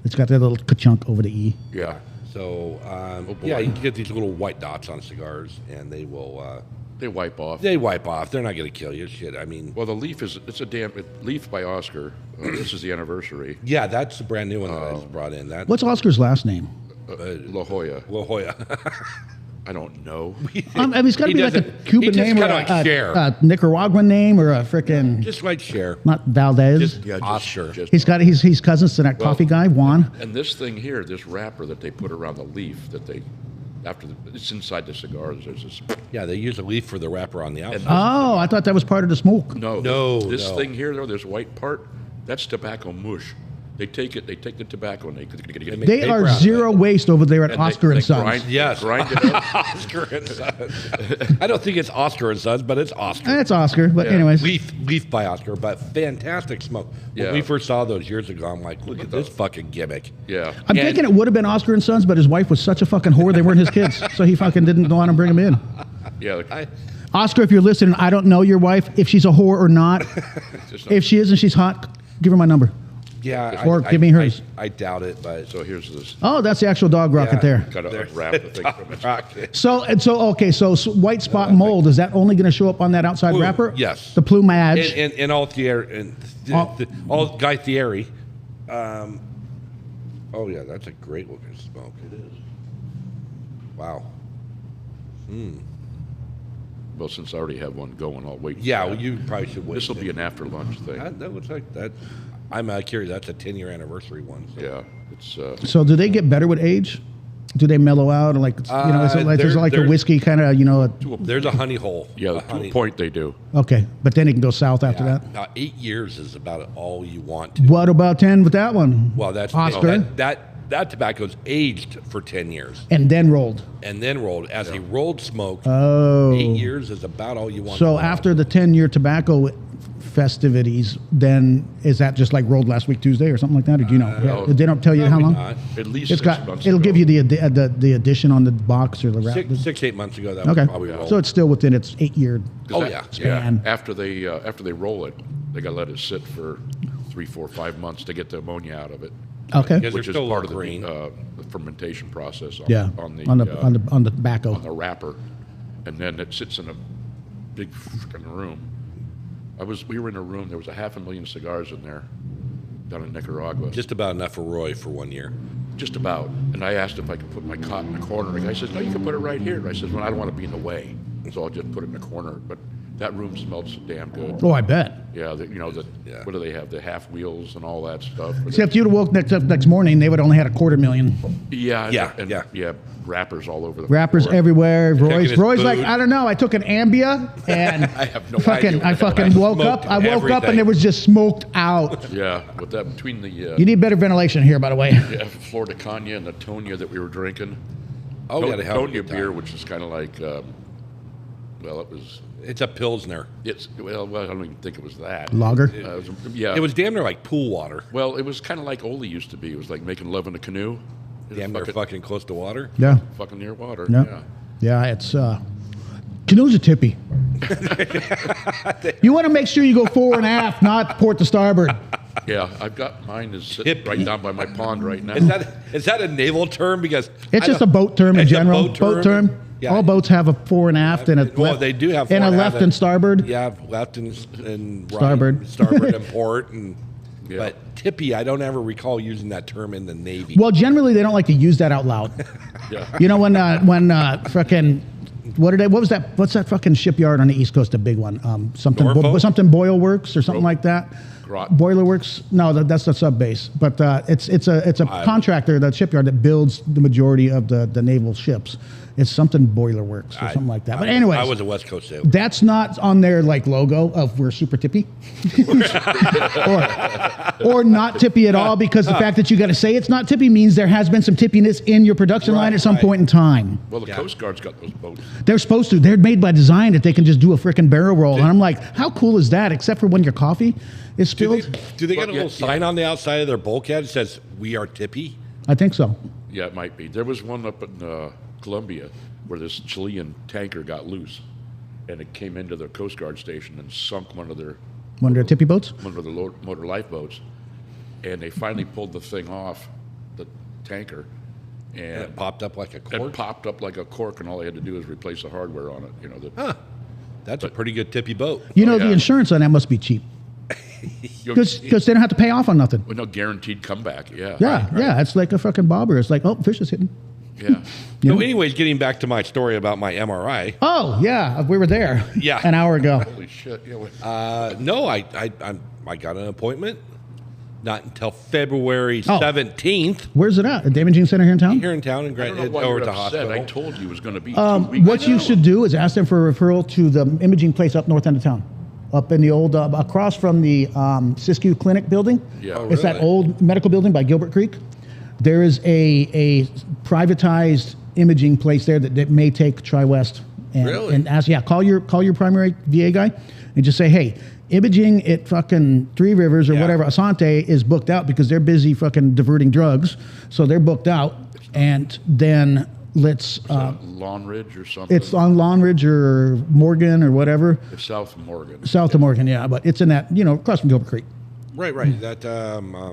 It's got that little ka-chunk over the E. Yeah. So boy. yeah, you can get these little white dots on cigars, and they will They wipe off. they wipe off. They're not going to kill you. Shit, I mean, Well, the leaf it's a damn leaf by Oscar. This is the anniversary. yeah, that's the brand new one that I just brought in. That What's Oscar's last name? La Jolla. La Jolla. I don't know. I mean, it's got to He be like a doesn't- Cuban he just name or kinda like Cher. a Nicaraguan name or a frickin' Just like Cher. not Valdez. Just Yeah, Oscar. He's cousins to that coffee guy, Juan. And this thing here, this wrapper that they put around the leaf, that they it's inside the cigar. There's this. Yeah, they use a leaf for the wrapper on the outside. Oh, I thought that was part of the smoke. No, No, This no. thing here, though, this white part, that's tobacco mush. They take it. They take the tobacco and they make They paper are out of zero it. waste over there at Oscar and Sons. Grind, Yes. grind it up. Oscar and Sons. I don't think it's Oscar and Sons, but it's Oscar. It's Oscar, but Yeah. anyways. Leaf by Oscar, but fantastic smoke. When Yeah. we first saw those years ago, I'm like, look at this fucking gimmick. Yeah. I'm And- thinking it would have been Oscar and Sons, but his wife was such a fucking whore, they weren't his kids. So he fucking didn't want to bring them in. Yeah. Oscar, if you're listening, I don't know your wife, if she's a whore or not. If she is and she's hot, give her my number. Yeah. Or give me hers. I doubt it, but So here's this. Oh, that's the actual dog rocket there. Got to unwrap the thing from it. rocket. So white spot mold, is that only going to show up on that outside Plume, wrapper? yes. The plumage. And all Thierry, and Oh. all Guy Thierry. Oh yeah, that's a great looking smoke. It is. Wow. Well, since I already have one going, I'll wait. Yeah, well, you probably should wait. This will be an after lunch thing. That looks like that. I'm curious. That's a 10-year anniversary one. So. Yeah. It's So do they get better with age? Do they mellow out? Or like, is it like a they're- whiskey kind of, There's a honey hole. yeah. A To honey- a point, they do. okay. But then it can go south after Yeah. that. Now, 8 years is about all you want to. What about 10 with that one? Well, that's Oscar. that tobacco's aged for 10 years And then rolled. and then rolled. As a rolled smoke, Oh. 8 years is about all you want. So to after the 10-year tobacco festivities, then is that just like rolled last week Tuesday or something like that? Or do you know? no. They don't tell you how Probably long? not. At least It's 6 got. months It'll ago. give you the addition on the box or the wrap. 6-8 months ago, that was Okay. probably rolled. So it's still within its 8-year. 'Cause Oh, yeah. Span. After they roll it, they got to let it sit for 3, 4, 5 months to get the ammonia out of it. Okay. Because Which they're is still part of green. the fermentation process on, Yeah. on the On the tobacco. on the wrapper, and then it sits in a big freaking room. We were in a room. There was 500,000 cigars in there, down in Nicaragua. Just about enough for Roy for 1 year. Just about. And I asked if I could put my cot in the corner. The guy says, "No, you can put it right here." And I said, "Well, I don't want to be in the way, so I'll just put it in the corner." But that room smelled so damn good. Oh, I bet. Yeah, Yeah. what do they have? The half wheels and all that stuff. Except you'd have woke next morning, they would only had 250,000 Yeah, Yeah, yeah, wrappers all over the wrappers floor. everywhere. Checking his Roy's like, food. I don't know. I took an Ambia and I have no idea what I the hell fucking woke smoked up. I woke up and everything. it was just smoked out. Yeah, but that between the You need better ventilation here, by the way. Florida Cognac and the Tonya that we were drinking. Oh, yeah, to have a Tonya good time. beer, which is kind of like, It's a Pilsner. I don't even think it was that. Lager. Yeah. It was damn near like pool water. Well, it was kind of like Oli used to be. It was like making love in a canoe. It was Damn near fucking close to water. Yeah. fucking near water. Yeah. Yeah. Yeah, it's canoes are tippy. You want to make sure you go fore and aft, not port to starboard. Yeah, I've got mine is sitting Tippy. right down by my pond right now. Is that a naval term? Because It's I just a don't- boat term in it's a general. boat term? Yeah. All boats have a fore and aft and a Well, left, they do have and a fore and left aft and starboard. Yeah, left and right, Starboard. starboard and port, and Yeah. but tippy. I don't ever recall using that term in the Navy. Well, generally they don't like to use that out loud. Yeah. You know when fucking what was that? What's that fucking shipyard on the East Coast? A big one. Norfolk? Something Boyle Works or something like that. Grot. Boiler Works. No, that's the sub base. But it's a contractor, that shipyard that builds the majority of the naval ships. It's something Boiler Works or something like that. But anyways, I was a West Coast sailor. that's not on their like logo of we're super tippy, or not tippy at all, because the fact that you got to say it's not tippy means there has been some tippiness in your production line at some point in time. Well, the Coast Guard's got those boats. They're supposed to. They're made by design that they can just do a freaking barrel roll, and I'm like, how cool is that? Except for when your coffee is spilled. Do they got a Well, little sign on the outside of their bulkhead that says "We are tippy"? I think so. Yeah, it might be. There was one up in Colombia where this Chilean tanker got loose, and it came into the Coast Guard station and sunk one of their Tippy boats. motor lifeboats, and they finally pulled the thing off the tanker, And and it popped up like a it cork. popped up like a cork, and all they had to do was replace the hardware on it. You know, That's a pretty good tippy boat. You know, the yeah. insurance on that must be cheap because they don't have to pay off on nothing. with no guaranteed comeback. Yeah. Yeah, yeah. It's like a fucking bobber. It's like, oh, fish is hitting. Yeah. So, anyways, getting back to my story about my MRI. Oh yeah, we were there. Yeah. an hour ago. Holy shit. Yeah. No, I got an appointment. Not until February Oh. 17th Where's it at? At the imaging center here in town. here in town and I don't know why over you're at the upset. hospital. I told you it was going to be 2 weeks. What you should do is ask them for a referral to the imaging place up north end of town, up in the old across from the Siskiyou Clinic building. Yeah. Oh, It's that really? old medical building by Gilbert Creek. There is a privatized imaging place there that may take TriWest. And, Really? And ask, call your primary VA guy and just say, hey, imaging at fucking Three Rivers or Yeah. whatever, Asante is booked out because they're busy fucking diverting drugs. So they're booked out. And then let's, Lawn Ridge or something. it's on Lawn Ridge or Morgan or whatever. It's South of Morgan. South of Morgan, yeah. But it's in that, across from Gilbert Creek. Right. That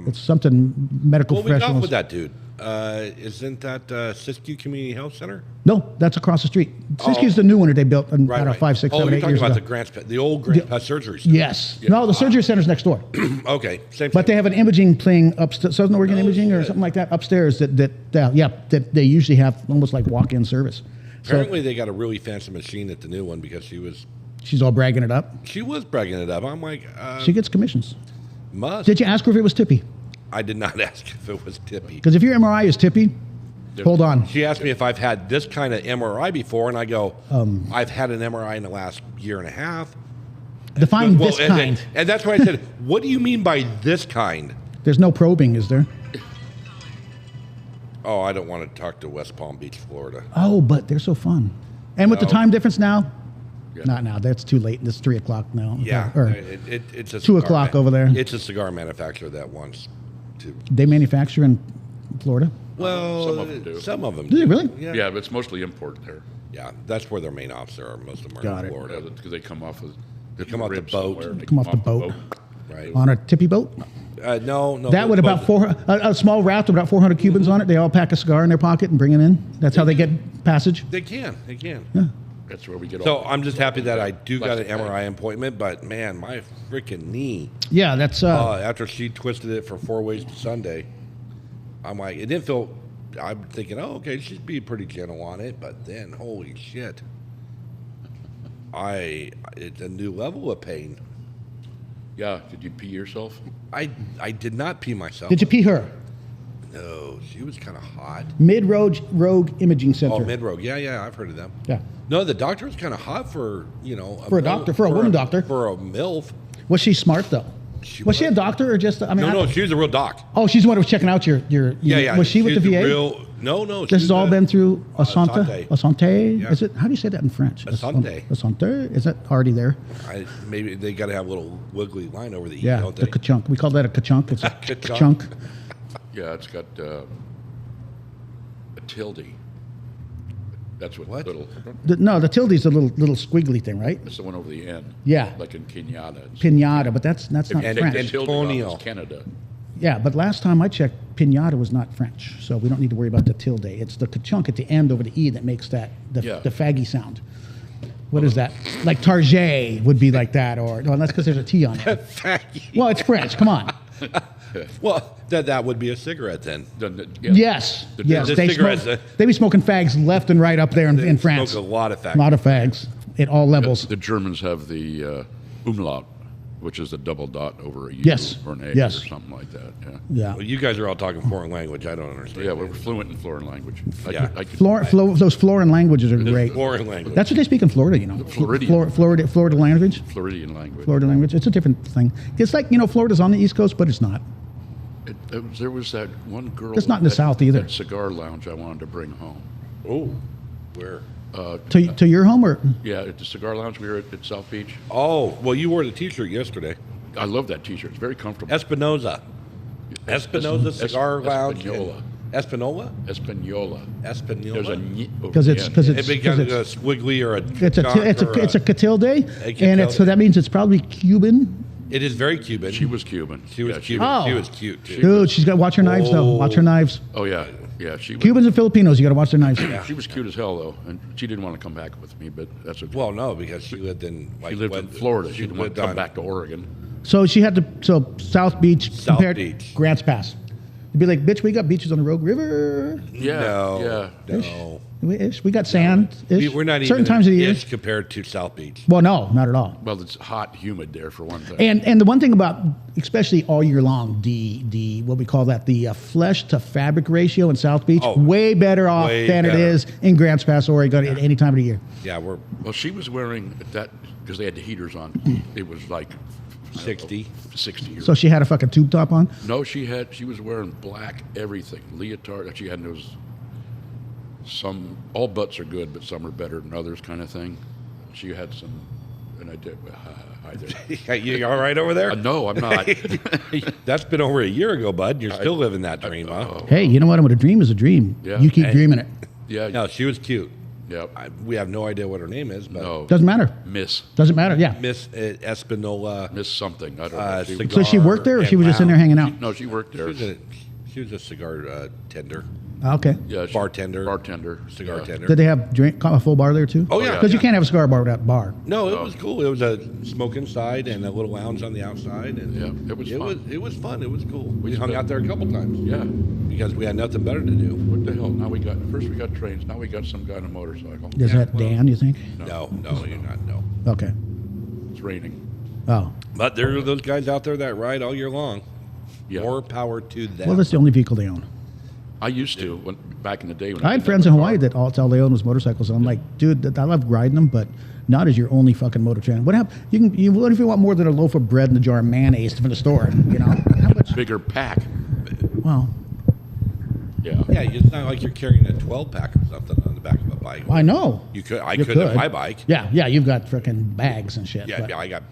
It's something medical what we got professionals. with that dude? Isn't that Siskiyou Community Health Center? No, that's across the street. Siskiyou's the new one that they built in, I don't know, 5, 6, 7, you're 8 talking years about ago. the old Grants Pet Surgery Center. Yes. No, the surgery center's next door. Okay, same But they thing. have an imaging thing upstairs, Southern Oregon Oh, Imaging or shit. something like that upstairs that they usually have almost like walk-in service. So Apparently, they got a really fancy machine at the new one because she's all bragging it up. she was bragging it up. I'm like, She gets commissions. must. Did you ask her if it was tippy? I did not ask if it was tippy. Because if your MRI is tippy, hold on. She asked me if I've had this kind of MRI before, and I go, I've had an MRI in the last year and a half. Define Well, this kind. and that's why I said, what do you mean by this kind? There's no probing, is there? Oh, I don't want to talk to West Palm Beach, Florida. Oh, but they're so fun. And with the No. time difference now, Yeah. not now. That's too late. It's 3 o'clock now. Yeah, Or it's a 2 cigar o'clock over there. It's a cigar manufacturer that wants to. They manufacture in Florida. Well, Some of them do. Some of them Do they really? Yeah. Yeah, but it's mostly import there. Yeah, that's where their main ops are. Most of them are Got in it. Florida. Because they come off of come off the ribs boat. somewhere. They Come off the boat. Right. On a tippy boat. No. That would about a small raft with about 400 Cubans on it. They all pack a cigar in their pocket and bring it in. That's how they get passage. They can. That's where we get So all. I'm just happy that I do got an Plastic bag. MRI appointment, but man, my freaking knee. Yeah, that's After she twisted it for 4 ways to Sunday, I'm like, it didn't feel. I'm thinking, oh, okay, she's being pretty gentle on it, but then, holy shit, it's a new level of pain. Yeah, did you pee yourself? I did not pee myself. Did you pee her? No, she was kind of hot. Rogue Imaging Center. Oh, Mid-Rogue. Yeah, I've heard of them. Yeah. No, the doctor was kind of hot for, For a doctor, for a woman doctor. For a MILF. Was she smart though? Was she a doctor or just? I mean, No, she was a real doc. Oh, she's the one who was checking out your. Yeah. Was she with the she's VA? No. This has all been through Asante. Asante. Yeah. Is it? How do you say that in French? Asante. Asante. Is that already there? Maybe they got to have a little wiggly line over the E, Yeah, don't the they? ka-chunk. We call that a ka-chunk. It's a Ka-chunk. ka-chunk. Yeah, it's got a tilde. That's what, What? little. No, the tilde's a little squiggly thing, right? It's the one over the end. Yeah. Like in Kenyatta. Pinata, but that's not And- French. and- Tilde gone Antonio. is Canada. Yeah, but last time I checked, pinata was not French, so we don't need to worry about the tilde. It's the chunk at the end over the e that makes the faggy sound. What is that? Like target would be like that, or no, that's because there's a T on it. Faggy. Well, it's French. Come on. Well, that would be a cigarette then. Yeah. Yes, yes. the They cigarettes, they be smoking fags left and right up there in France. Smoke a lot of A fags. lot of fags at all levels. The Germans have the umlaut, which is a double dot over a U Yes. or an A Yes. or something like that. Yeah. Yeah. Well, you guys are all talking foreign language. I don't understand. Yeah, we're fluent in foreign language. Yeah. Those Florin languages are great. Foreign language. That's what they speak in Florida, you know. Floridian. Florida language. Floridian language. Florida language. It's a different thing. It's like, Florida's on the East Coast, but it's not. There was that one girl. It's not in the South either. That cigar lounge I wanted to bring home. Oh, where? To your home or? Yeah, at the cigar lounge we were at South Beach. Oh, well, you wore the T-shirt yesterday. I love that T-shirt. It's very comfortable. Espinoza Cigar Lounge. Espanola. Espanola? Espanola. Espanola. There's a ny over Because it's the end. because It it's becomes a because squiggly or a. it's a chunk or it's a Catilde, and Catilde. so that means it's probably Cuban. It is very Cuban. She was Cuban. She was Yeah, Cuban. Oh. She was cute too. Dude, she's got watch her knives though. Watch her knives. Oh yeah, yeah. She was, Cubans and Filipinos, you got to watch their knives. She was cute as hell though, and she didn't want to come back with me. But that's okay. Well, no, because she lived in she lived in Florida. She didn't want to come on- back to Oregon. So she had to. So South Beach South compared Beach. Grants Pass. You'd be like, bitch, we got beaches on the Rogue River. Yeah, No, yeah. no. We got sand. We're not certain even times of the year. ish compared to South Beach. Well, no, not at all. Well, it's hot, humid there for one thing. And the one thing about, especially all year long, the what we call that, the flesh to fabric ratio in South Beach, Oh, way better off way than it better. is in Grants Pass, Oregon, at any time of the year. Yeah, we're Well, she was wearing that because they had the heaters on. It was like 60. 60 years. So she had a fucking tube top on. No, she was wearing black everything, leotard. She had those. Some all butts are good, but some are better than others, kind of thing. She had some, and I did. Hi there. You all right over there? No, I'm not. That's been over a year ago, bud. You're still living that dream, huh? Hey, you know what? A dream is a dream. Yeah. You keep Hey. dreaming it. Yeah. No, she was cute. Yep. We have no idea what her name is, but No. Doesn't matter. Miss Doesn't matter. Yeah. Miss Espanola. Miss something. I don't know. She, cigar So she worked there, or and she was just in there lounge. hanging out? no, she worked there. She was a cigar tender, Okay. Yeah, bartender, cigar yeah. tender. Did they have a full bar there too? Oh, yeah. Because you can't have a cigar bar without bar. No, it was cool. It was a smoke inside and a little lounge on the outside, and Yeah, it was fun. It was fun. It was cool. We hung spent- out there a couple times. Yeah. because we had nothing better to do. What the hell? Now we got trains. Now we got some guy on a motorcycle. Is that Dan, you think? No, you're not. No, Okay. It's raining. Oh. but there are those guys out there that ride all year long. Yeah. More power to them. Well, that's the only vehicle they own. I used to back in the day when I had didn't friends have in a car. Hawaii that all they owned was motorcycles. And I'm like, dude, I love riding them, but not as your only fucking motor trend. What happened? What if you want more than a loaf of bread and a jar of mayonnaise from the store? You know, how much? bigger pack. Well, Yeah. Yeah, it's not like you're carrying a 12-pack or something on the back of a bike. I know. You could. I You could on my bike. Yeah, you've got freaking bags and shit. Yeah, but, yeah, I got.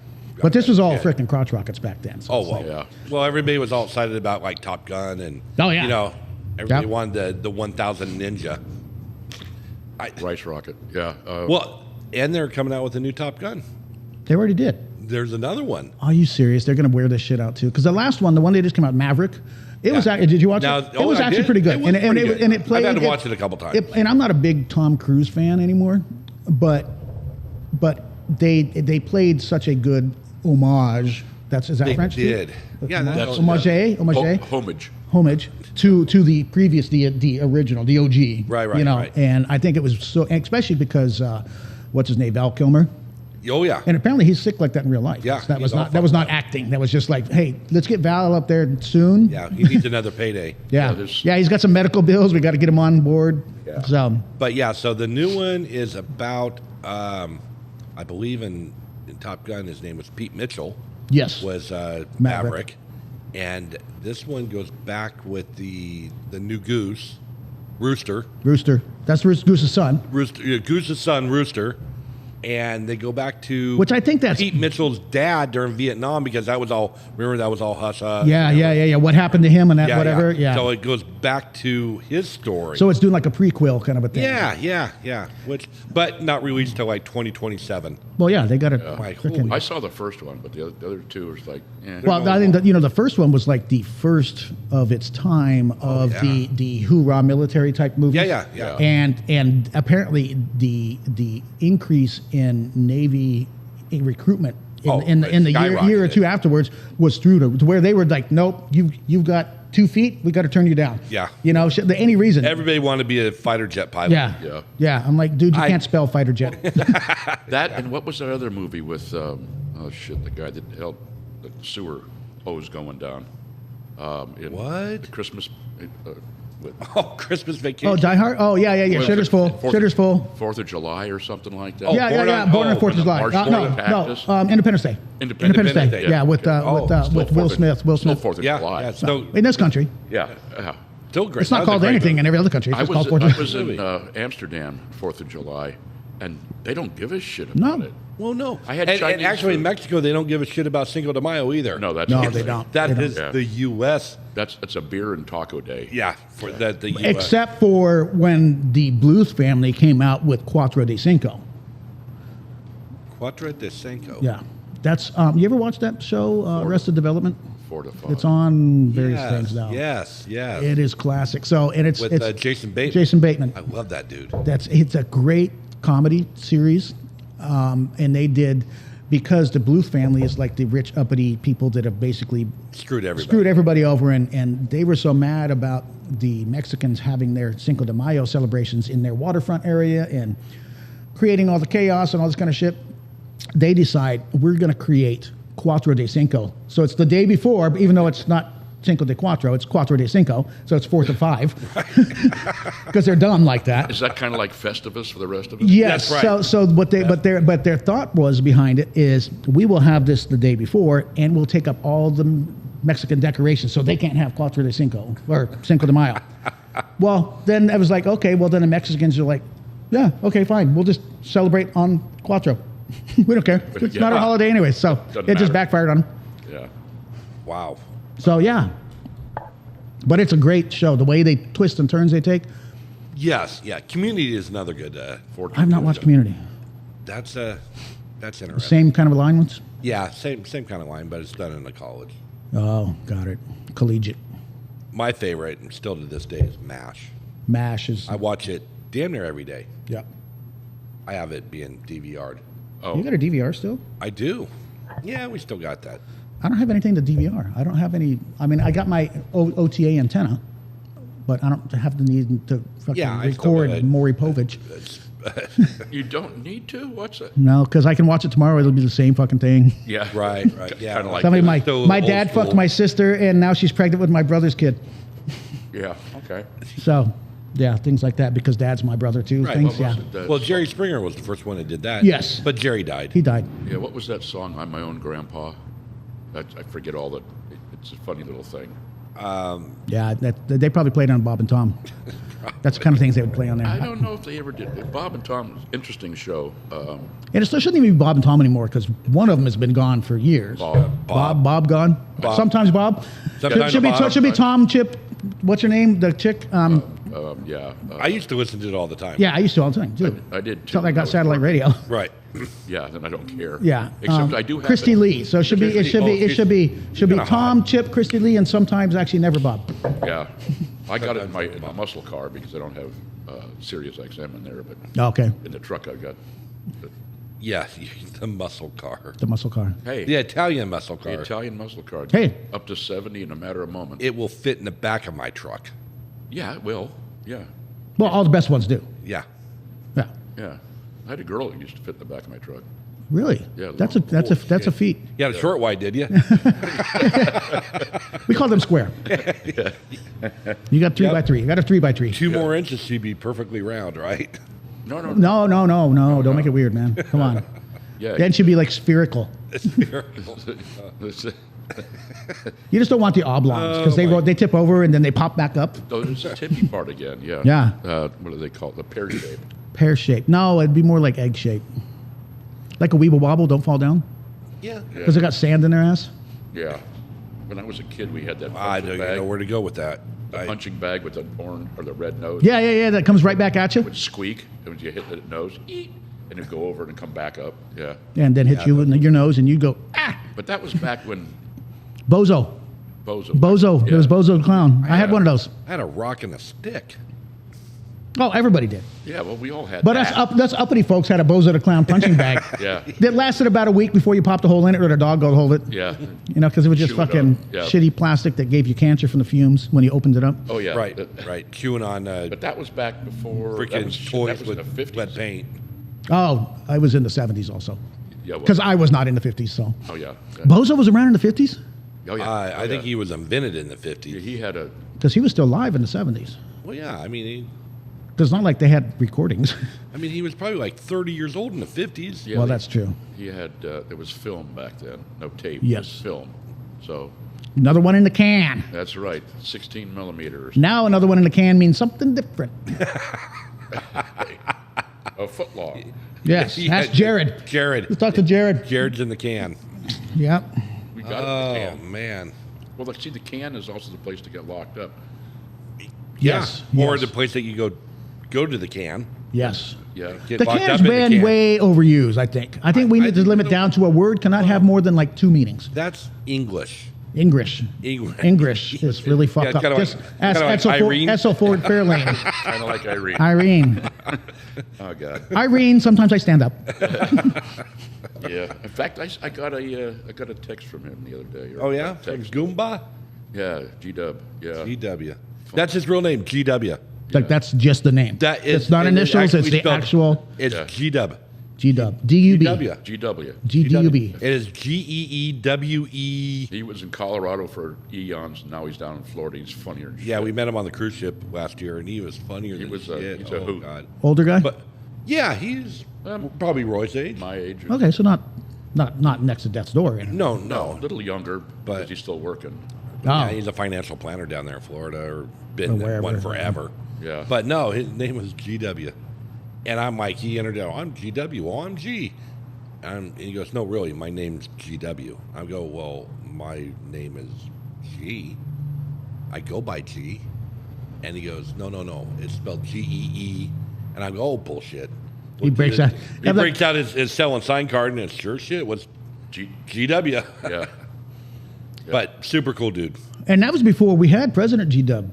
but this was all yeah. freaking crotch rockets back then. So Oh it's well, like- Yeah. Well, everybody was all excited about like Top Gun and Oh, yeah. you know, everybody Yep. wanted the 1000 Ninja. Rice rocket. Yeah. Well, and they're coming out with a new Top Gun. they already did. There's another one. Are you serious? They're going to wear this shit out too. Because the last one, the one they just came out, Maverick, it was Yeah. actually, did you watch Now- it? It oh, was I actually did. pretty good. It was pretty good. And it played. I've had to watch it a couple times. And I'm not a big Tom Cruise fan anymore, but they played such a good homage. Is that They French? did. Yeah, that's- homage. Homage to the previous, the original, the OG. Right, You know, right. and I think it was so, especially because what's his name, Val Kilmer. Oh yeah. And apparently he's sick like that in real life. Yeah, that he's was all not fucked up. acting. That was just like, hey, let's get Val up there soon. Yeah, he needs another payday. Yeah, there's- yeah, he's got some medical bills. We got to get him on board. Yeah. So But yeah, so the new one is about, I believe in Top Gun, his name was Pete Mitchell. yes, Was Maverick. Maverick, and this one goes back with the new Rooster, Rooster. That's Goose's son. Goose's son, Rooster, And they go back to Which I think that's- Pete Mitchell's dad during Vietnam, because that was all hush hush. Yeah. What happened to him and that whatever. Yeah. So it goes back to his story. So it's doing like a prequel kind of a thing. Yeah. But not released till like 2027. Well, yeah, they got it. I saw the first one, but the other two was like, Well, I think that the first one was like the first of its time of the hoorah military type movies. Yeah. And apparently the increase in Navy recruitment in the year or two afterwards was through to where they were like, nope, you've got 2 feet, we got to turn you down. Yeah. Any reason. Everybody wanted to be a fighter jet pilot. Yeah. I'm like, dude, you can't spell fighter jet. that, and what was that other movie with, the guy that helped the sewer hose going down? What? The Christmas. Christmas Vacation. Oh, Die Hard? Oh, yeah. Shitter's full. 4th of July or something like that. Born on the 4th of July. No, Independence Day. Independence Day. Yeah, with Will Smith. Will Still Smith. 4th of July. Yeah, so, in this country. Yeah. Still great. It's not called anything in every other country. It's just called 4th of I July. was in Amsterdam, 4th of July, and they don't give a shit about it. Well, no. I had and Chinese actually, in food. Mexico, they don't give a shit about Cinco de Mayo either. No, they don't. That is the U.S. That's a beer and taco day. Yeah, for the U.S. Except for when the Bluth family came out with Cuatro de Cinco. Cuatro de Cinco. Yeah. That's, you ever watch that show, Arrested Development? 4 to 5. It's on various things now. Yes. It is classic. So, and it's Jason Bateman. Jason Bateman. I love that dude. It's a great comedy series, and they did, because the Bluth family is like the rich uppity people that have basically screwed everybody over, and they were so mad about the Mexicans having their Cinco de Mayo celebrations in their waterfront area and creating all the chaos and all this kind of shit. They decide, we're going to create Cuatro de Cinco. So it's the day before, even though it's not Cinco de Cuatro, it's Cuatro de Cinco, so it's 4th of 5, because they're dumb like that. Is that kind of like Festivus for the rest of us? Yes. That's right. So what they but their thought was behind it is, we will have this the day before, and we'll take up all the Mexican decorations, so they can't have Cuatro de Cinco or Cinco de Mayo. Well, then I was like, okay, well then the Mexicans are like, yeah, okay, fine, we'll just celebrate on Cuatro. We don't care. It's not a holiday anyway, so it just backfired on them. Yeah. Wow. So yeah, but it's a great show. The way they twist and turns they take. Yes. Community is another good. I've not watched Community. That's interesting. Same kind of alignments. Yeah, same kind of line, but it's done in a college. Oh, got it. Collegiate. My favorite, and still to this day, is MASH. MASH is. I watch it damn near every day. Yeah. I have it being DVR'd. Oh. You got a DVR still? I do. Yeah, we still got that. I don't have anything to DVR. I don't have any. I mean, I got my OTA antenna, but I don't have the need to fucking record Maury Povich. You don't need to? What's it? No, because I can watch it tomorrow. It'll be the same fucking thing. Yeah. Right. Yeah. Kind of like Somebody, this. my dad fucked my sister, and now she's pregnant with my brother's kid. Yeah. Okay. So, yeah, things like that, because dad's my brother too. Right. Things, What yeah. was it? Well, Jerry Springer was the first one that did that. Yes. But Jerry died. He died. Yeah. What was that song? I'm My Own Grandpa. I forget all the. It's a funny little thing. Yeah, they probably played on Bob and Tom. That's the kind of things they would play on there. I don't know if they ever did. Bob and Tom, interesting show. And it still shouldn't even be Bob and Tom anymore, because one of them has been gone for years. Bob gone. Bob. Sometimes Bob. Sometimes should be Bob. Tom, Chip. What's her name? The chick. Yeah. I used to listen to it all the time. Yeah, I used to all the time too. I did too. Until I got satellite radio. Right. Yeah, then I don't care. Yeah. Except I do have Christy it. Lee. So it should be gonna Tom, Chip, Christy Lee, and sometimes actually never Bob. Yeah. I got it in my muscle car because I don't have Sirius XM in there, but Okay. in the truck I've got. Yeah, the muscle car. The muscle car. Hey, The Italian muscle car. the Italian muscle car. Hey. Up to 70 in a matter of moments. It will fit in the back of my truck. Yeah, it will. Yeah. Well, all the best ones do. Yeah. Yeah. Yeah. I had a girl who used to fit in the back of my truck. Really? Yeah, That's a feat. You had a short wide, did you? We call them square. You got 3x3. You got a 3x3. 2 more inches, she'd be perfectly round, right? No. No. Don't make it weird, man. Come on. Yeah. Then she'd be like spherical. You just don't want the oblongs, because they tip over and then they pop back up. Oh, it's the tippy part again, yeah. Yeah. What do they call it? The pear shape. Pear shape. No, it'd be more like egg shape. Like a weeble wobble, don't fall down? Yeah. Because they got sand in their ass? Yeah. When I was a kid, we had that I punching don't bag. know where to go with that. The punching bag with the orange or the red nose. Yeah. That comes right back at you. It would squeak, and when you hit the nose, eek, and it'd go over and come back up. Yeah. And then hit you in your nose, and you go, ah! But that was back when Bozo. Bozo. It was Bozo the Clown. I had one of those. I had a rock and a stick. Oh, everybody did. Yeah, well, we all had But that. us uppity folks had a Bozo the Clown punching bag. Yeah. That lasted about a week before you popped a hole in it or the dog got hold of it. Yeah. You know, because it was just Chew it up. fucking Yeah. shitty plastic that gave you cancer from the fumes when you opened it up. Oh, yeah. Right. Right. Queuing on But that was back before. that freaking was, toys that was in the with 50s. lead paint. Oh, I was in the 70s also. Yeah, well, Because I was not in the 50s, so. Oh, yeah. Bozo was around in the 50s? Oh, yeah. I think he was invented in the 50s. Yeah, he had a. Because he was still alive in the 70s. Well, yeah. I mean, It's not like they had recordings. he was probably like 30 years old in the 50s. Yeah, Well, they- that's true. He had. There was film back then. No tape. Yes. Just film. So Another one in the can. that's right. 16 millimeters. Now another one in the can means something different. A foot long. Yes, Yeah, that's Jared. Jared. Let's talk to Jared. Jared's in the can. Yeah. We got it in the Oh, can. man. Well, see, the can is also the place to get locked up. Yes. Yeah. Or yes. the place that you go to the can. Yes. Yeah. Get The locked can's up in the been can. way overused, I think. I think we I need to think limit so. down to a word cannot have more than like 2 meanings. That's English. English. English. English is really fucked it's up. kinda Just like- ask kinda like Irene. Edsel Ford Fairlane. Kind of like Irene. Irene. Oh, God. Irene, sometimes I stand up. Yeah. In fact, I got a text from him the other day. or Oh, a yeah? From Text. Goomba? Yeah. G-Dub. Yeah. GW. That's his real name, GW. Like that's just the name. That is, it's not it is initials, it's actually the spelled- actual It's Yeah. GW. G-Dub. D-U-B. GW. GW. G-D-U-B. It is GEEWE. He was in Colorado for eons. Now he's down in Florida. He's funnier. than Yeah, shit. we met him on the cruise ship last year, and he was funnier than was shit. he's a Oh, hoot. God. Older guy? But yeah, he's probably Roy's age. my age. Okay, so not next to death's door. You know? No, No, a no. little younger, But- but he's still working. Oh. Yeah, he's a financial planner down there in Florida, or Or been wherever. one forever. Yeah. But no, his name was GW. And I'm like, he entered out, I'm GW, well, I'm G. And he goes, no, really, my name's GW. I go, well, my name is G. I go by G. And he goes, no, it's spelled G-E-E. And I go, oh, bullshit. He breaks out. He breaks out his selling sign card, and it's sure shit, what's GW. Yeah. But super cool dude. And that was before we had President G-Dub.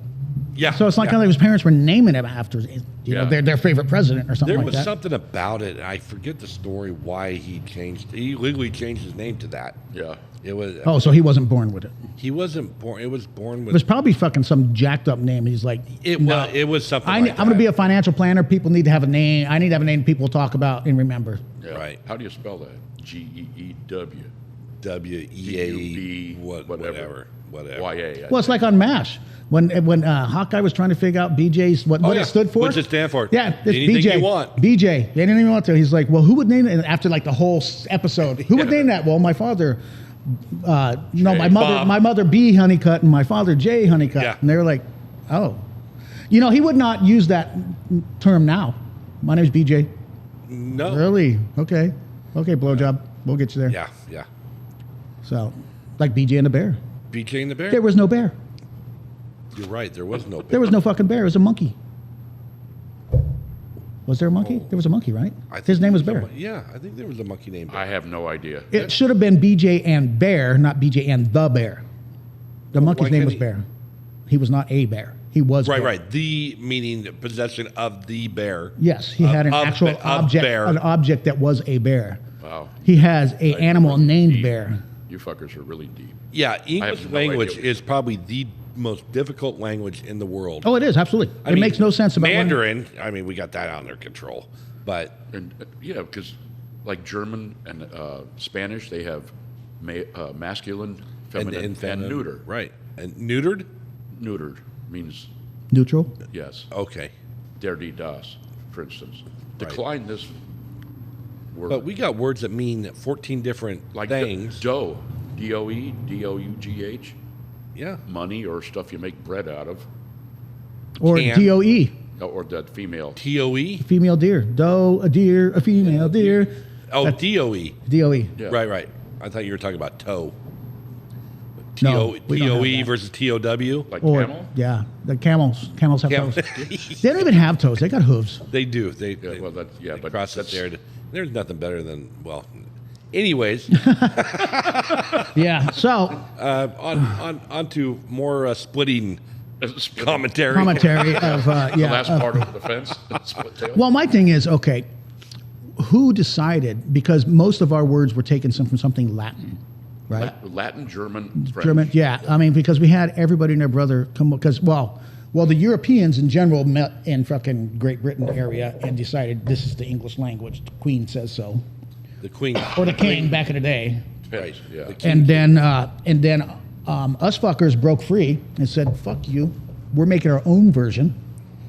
Yeah. So it's not yeah. kind of like his parents were naming him after Yeah. their favorite president or something There like was that. something about it. I forget the story why he changed. He legally changed his name to that. Yeah. It was. Oh, so he wasn't born with it. He wasn't born. It was born It with. was probably fucking some jacked up name. He's like, It no, was. It was something. I'm like going to be a that. financial planner. People need to have a name. I need to have a name people talk about and remember. Yeah. Right. How do you spell that? G-E-E-W. WEA. D-U-B, Whatever. Y-A. Well, it's like on MASH. When Hawkeye was trying to figure out BJ's, what yeah. it stood for. What's it stand for? Yeah, it's Anything BJ. you want. BJ. They didn't even want to. He's like, well, who would name it? And after like the whole episode, who would name that? Well, my father. No, my mother. Bob. My mother B. Honeycutt and my father J. Honeycutt. Yeah. And they were like, oh, you know, he would not use that term now. My name's BJ. No. Really? Okay. Blowjob. We'll get you there. Yeah. So, like BJ and the bear. BJ and the bear. There was no bear. You're right. There was no. There was no fucking bear. It was a monkey. Was there a monkey? Oh. There was a monkey, right? I think His name was there Bear. Yeah, I think there was a monkey named Bear. I have no idea. It should have been BJ and Bear, not BJ and the Bear. The monkey's why name can't was he- Bear. He was not a bear. He was Right, Bear. right. The meaning possession of the bear. Yes, he had an Of actual of object, bear. an object that was a bear. Wow. He has a You're animal really named deep. Bear. You fuckers are really deep. Yeah, English no idea language what- is probably the most difficult language in the world. Oh, it is absolutely. I It mean, makes no sense about when- Mandarin. I mean, we got that under control, but And yeah, because like German and Spanish, they have masculine, feminine, and feminine- neuter. right? And neutered. Neutered means neutral. yes. Okay, Der, die, das, for instance. Right. Decline this word. but we got words that mean 14 different like things. dough, D-O-E, D-O-U-G-H, Yeah, money or stuff you make bread out of, Or Can. DOE, or that female. TOE. female deer. Doe, a deer, a female deer. Oh, DOE. DOE. Yeah. Right. I thought you were talking about toe. No, we don't have TOE that. versus TOW. Like Or, camel? yeah, the camels have Camel. toes. They don't even have toes. They got hooves. They do. Yeah, well, that, yeah, they but cross it that's, there. There's nothing better than, well, anyways, Yeah. So on to more splitting commentary. commentary of the yeah. last of- part of the fence. Split tail. well, my thing is okay. Who decided? Because most of our words were taken from something Latin, right? Latin, German, French. German, yeah. I mean, because we had everybody and their brother come. Because well, the Europeans in general met in fucking Great Britain area and decided this is the English language. The Queen says so, The Queen. or the King back in the day. Right. Yeah. And then us fuckers broke free and said, "Fuck you, we're making our own version,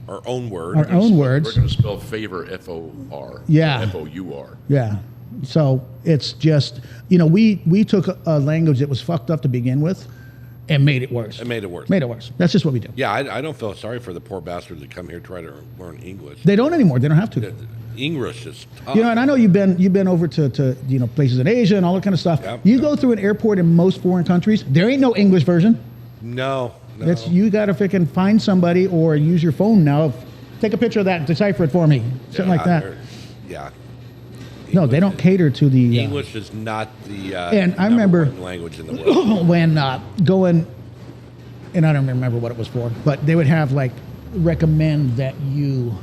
Our own word. our own We're words." going to spell favor F-O-R. Yeah. F-O-U-R. Yeah. So it's just we took a language that was fucked up to begin with, and made it worse. It made it worse. Made it worse. That's just what we do. Yeah, I don't feel sorry for the poor bastards that come here try to learn English. They don't anymore. They don't have to. English is tough. And I know you've been over to places in Asia and all that kind of stuff. Yep. You go through an airport in most foreign countries, there ain't no English version. No. That's you got to freaking find somebody or use your phone now. Take a picture of that and decipher it for me. Something like that. Yeah. No, they don't cater to the English is not the and I number remember one language in the world. when going, and I don't remember what it was for, but they would have like recommend that you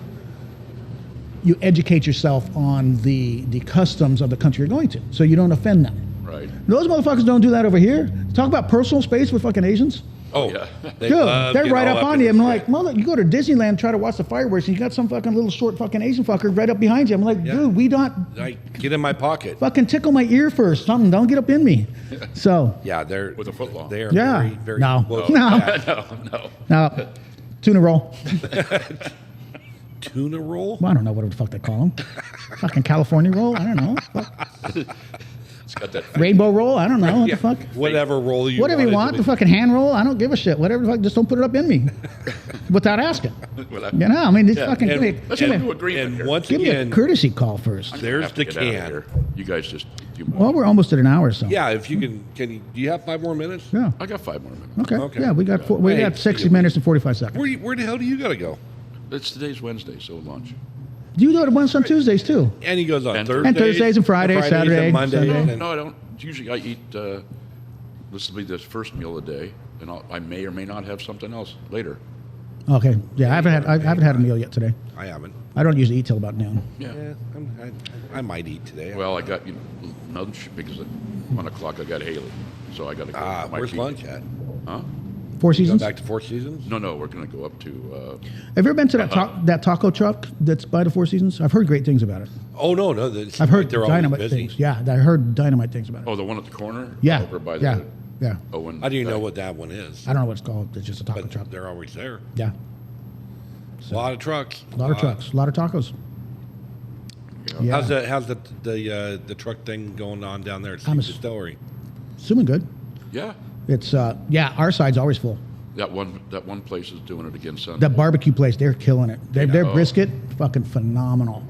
educate yourself on the customs of the country you're going to, so you don't offend them. Right. Those motherfuckers don't do that over here. Talk about personal space with fucking Asians. Oh, Yeah. they Dude, love they're getting right all up on in you. the I'm shit. like, mother, you go to Disneyland, try to watch the fireworks, and you got some fucking little short fucking Asian fucker right up behind you. I'm like, Yeah. dude, we don't Like, get in my pocket. fucking tickle my ear first. Something, don't get up in me. So, Yeah, they're With a foot long. They are Yeah. very, very No. close No. to that. No. now, tuna roll. Tuna roll. Well, I don't know what the fuck they call them. Fucking California roll? I don't know. Fuck. It's got that. Rainbow roll? I don't know. What Yeah, the fuck? whatever roll you Whatever you it want. to The be. fucking hand roll? I don't give a shit. Whatever the fuck. Just don't put it up in me without asking. Well, You know, I mean, this Yeah, fucking and- give me, Let's give come me- to agreement And here. once give me a again, courtesy call first. I'm gonna there's have to the get out of can. here. You guys just do more. Well, we're almost at an hour, so. yeah, if you can you, do you have 5 more minutes? Yeah. I got 5 more minutes. Okay. Okay. Yeah, we got we Hey, got 60 minutes and 45 seconds. Where the hell do you gotta go? It's today's Wednesday, so lunch. You go to once on Tuesdays too. And he goes on And Thursdays, And Thursdays and Fridays, Saturday, and Mondays, Sunday. and No, I don't. Usually I eat, this will be the first meal of the day, and I may or may not have something else later. Okay. Yeah, I haven't had a meal yet today. I haven't. I don't usually eat till about noon. Yeah. Yeah, I might eat today. Well, I got lunch because at 1 o'clock I got Haley, so I got to go. to my Where's feed. lunch at? Huh? Four Go Seasons. back to Four Seasons? No, we're going to go up to. Have you ever been to that taco truck that's by the Four Seasons? I've heard great things about it. Oh no, it's I've heard they're always dynamite busy. things. Yeah, I heard dynamite things about it. Oh, the one at the corner. Yeah. Over by Yeah. the Yeah. Owen. How do you know thing. what that one is? I don't know what it's called. It's just a taco But truck. they're always there. Yeah. A lot of trucks. A lot of trucks. A lot of tacos. Yeah. How's the truck thing going on down there at I'm Steve's Distillery? Assuming good. Yeah. It's our side's always full. That one place is doing it again Sunday. That barbecue place, they're killing it. Their Oh. brisket, fucking phenomenal.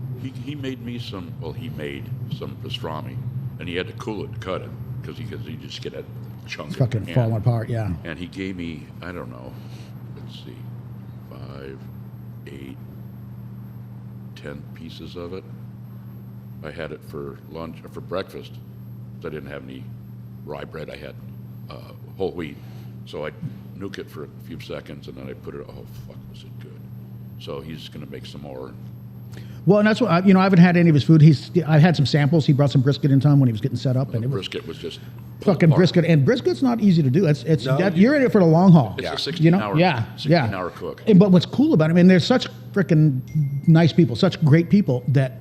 He made me some. Well, he made some pastrami, and he had to cool it and cut it because he just get a chunk. It's fucking falling apart. Yeah. And he gave me, I don't know, let's see, 5, 8, 10 pieces of it. I had it for lunch, for breakfast. I didn't have any rye bread. I had whole wheat. So I nuke it for a few seconds, and then I put it, oh, fuck, was it good. So he's going to make some more. Well, and that's what I haven't had any of his food. I had some samples. He brought some brisket in time when he was getting set up, and The it was brisket was just fucking apart. brisket. And brisket's not easy to do. No, You're in it for the long haul. It's a You 16-hour, know? Yeah. 16-hour cook. And, but what's cool about it, I mean, they're such freaking nice people, such great people that,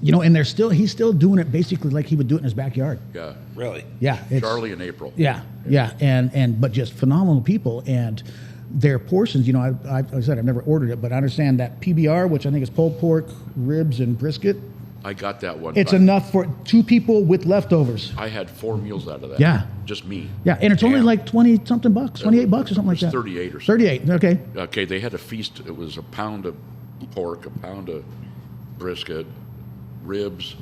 and he's still doing it basically like he would do it in his backyard. Yeah. Really? Yeah. Charlie and April. Yeah. But just phenomenal people. And their portions, I said I've never ordered it, but I understand that PBR, which I think is pulled pork, ribs, and brisket, I got that one. it's but enough for 2 people with leftovers. I had 4 meals out of that. Yeah. Just me. Yeah, and it's only Damn. like 20-something bucks, 28 bucks or something like It was that. 38 or something. 38, okay. Okay, they had a feast. It was a pound of pork, a pound of brisket, ribs,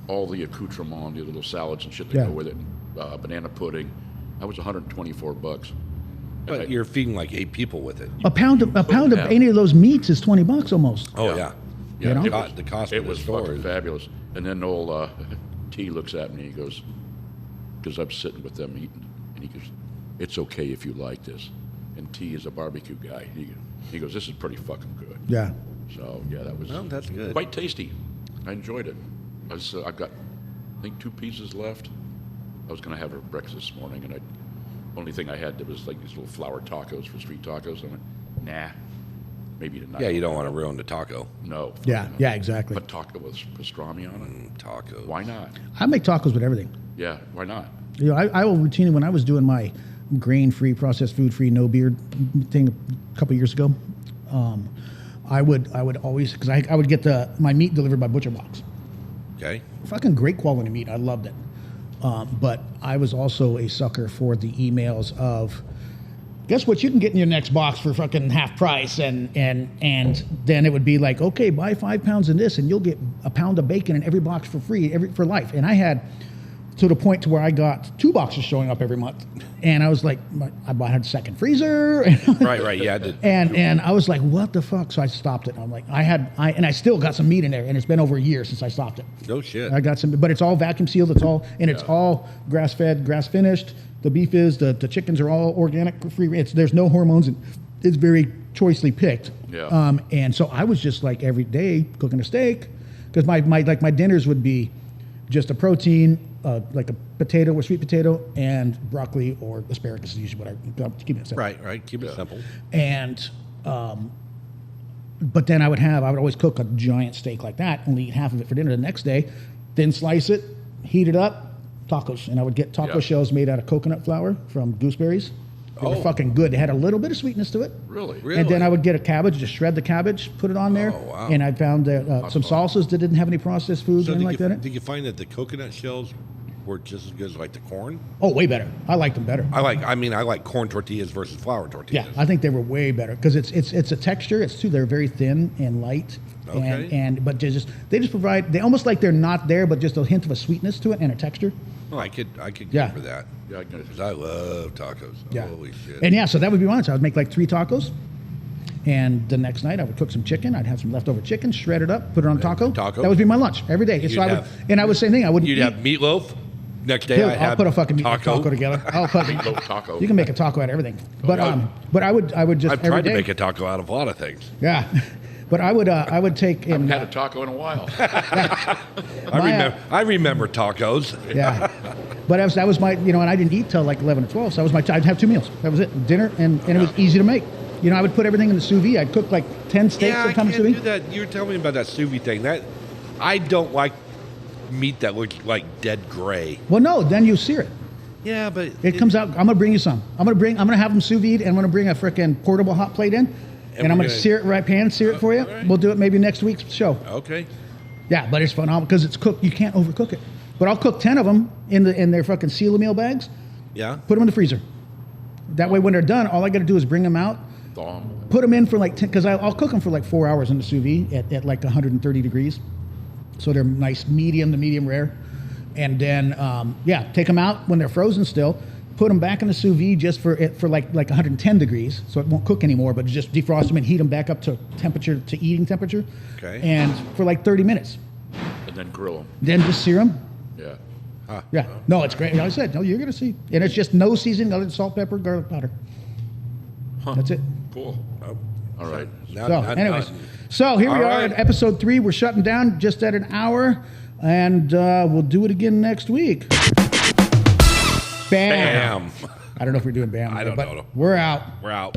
all the accoutrement, the little salads and shit that Yeah. go with it, banana pudding. That was $124. But you're feeding like 8 people with it. A pound of any of those meats is $20 almost. Oh yeah. Yeah, You know? The cost it of the was store fucking is- fabulous. And then old T looks at me, he goes, because I'm sitting with them eating, and he goes, "It's okay if you like this." And T is a barbecue guy. He goes, "This is pretty fucking good." Yeah. So yeah, that was that's good. quite tasty. I enjoyed it. I've got, I think, 2 pieces left. I was going to have a breakfast this morning, and only thing I had was like these little flour tacos for street tacos. I went, nah, maybe tonight. Yeah, you don't want to ruin the taco. No. Yeah. Yeah. Exactly. But taco with pastrami on it. Taco. Why not? I make tacos with everything. Yeah, why not? You know, I will routinely, when I was doing my grain-free, processed food-free, no beard thing a couple years ago, I would always, because I would get my meat delivered by butcher box. Okay. Fucking great quality meat. I loved it. But I was also a sucker for the emails of, guess what you can get in your next box for fucking half price, and then it would be like, okay, buy 5 pounds of this and you'll get a pound of bacon in every box for free, for life. And I had to the point to where I got 2 boxes showing up every month, and I was like, I had a second freezer. Right. Yeah. And I was like, what the fuck? So I stopped it. I'm like, I still got some meat in there, and it's been over a year since I stopped it. No shit. I got some, but it's all vacuum sealed. It's all grass fed, grass finished. The beef is, the chickens are all organic, free. There's no hormones, and it's very choicely picked. Yeah. And so I was just like every day cooking a steak, because my dinners would be just a protein, like a potato or sweet potato, and broccoli or asparagus is usually what I keep it simple. Right. Keep it simple. And but then I would always cook a giant steak like that, only eat half of it for dinner the next day, then slice it, heat it up, tacos. And I would get taco shells made out of coconut flour from gooseberries. They were fucking good. They had a little bit of sweetness to it. Really? And then I would get a cabbage, just shred the cabbage, put it on there. Oh, wow. And I found some salsas that didn't have any processed foods or anything like that. Did you find that the coconut shells were just as good as like the corn? Oh, way better. I liked them better. I like corn tortillas versus flour tortillas. Yeah, I think they were way better because it's a texture. They're very thin and light. Okay. But they just provide, they almost like they're not there, but just a hint of a sweetness to it and a texture. Well, I could Yeah. go for that. Yeah, I got it. Because I love tacos. Yeah. Holy shit. And yeah, so that would be mine. So I would make like 3 tacos. And the next night I would cook some chicken. I'd have some leftover chicken, shred it up, put it on a taco. Taco. That would be my lunch every day. So I would say thing. I wouldn't You'd eat. have meatloaf. Next day Dude, I have I'll put a fucking taco. taco together. I'll fucking Meatloaf taco. You can make a taco out of everything. But I would just I've every tried to day- make a taco out of a lot of things. Yeah. But I would take I haven't in had a taco in a while. I remember tacos. yeah. But that was my, and I didn't eat till like 11 or 12, so I'd have 2 meals. That was it, dinner, and it was easy to make. I would put everything in the sous vide. I'd cook like 10 steaks Yeah, at I a time in can't sous do vide. that. You were telling me about that sous vide thing. That I don't like meat that looks like dead gray. Well, no, then you sear it. Yeah, but It comes out. I'm gonna bring you some. I'm gonna have them sous vide, and I'm gonna bring a freaking portable hot plate in, and I'm we're gonna gonna- sear it for you. all right. We'll do it maybe next week's show. Okay. Yeah, but it's phenomenal because it's cooked. You can't overcook it. But I'll cook 10 of them in their fucking seal meal bags. Yeah. Put them in the freezer. That way, when they're done, all I got to do is bring them out, Thaw 'em. put them in for like 10, because I'll cook them for like 4 hours in the sous vide at like 130 degrees. So they're nice medium to medium rare. And then, take them out when they're frozen still, put them back in the sous vide just for like 110 degrees, so it won't cook anymore, but just defrost them and heat them back up to eating temperature. Okay. And for like 30 minutes. And then grill them. Then just sear them. Yeah. Yeah. No, it's great. Like I said, no, you're going to see. And it's just no seasoning other than salt, pepper, garlic powder. That's it. Cool. All right. Now, So, anyways, so here we All are right. at episode 3. We're shutting down just at an hour, and we'll do it again next week. Bam. Bam. I don't know if we're doing bam. I don't but know. We're out. We're out.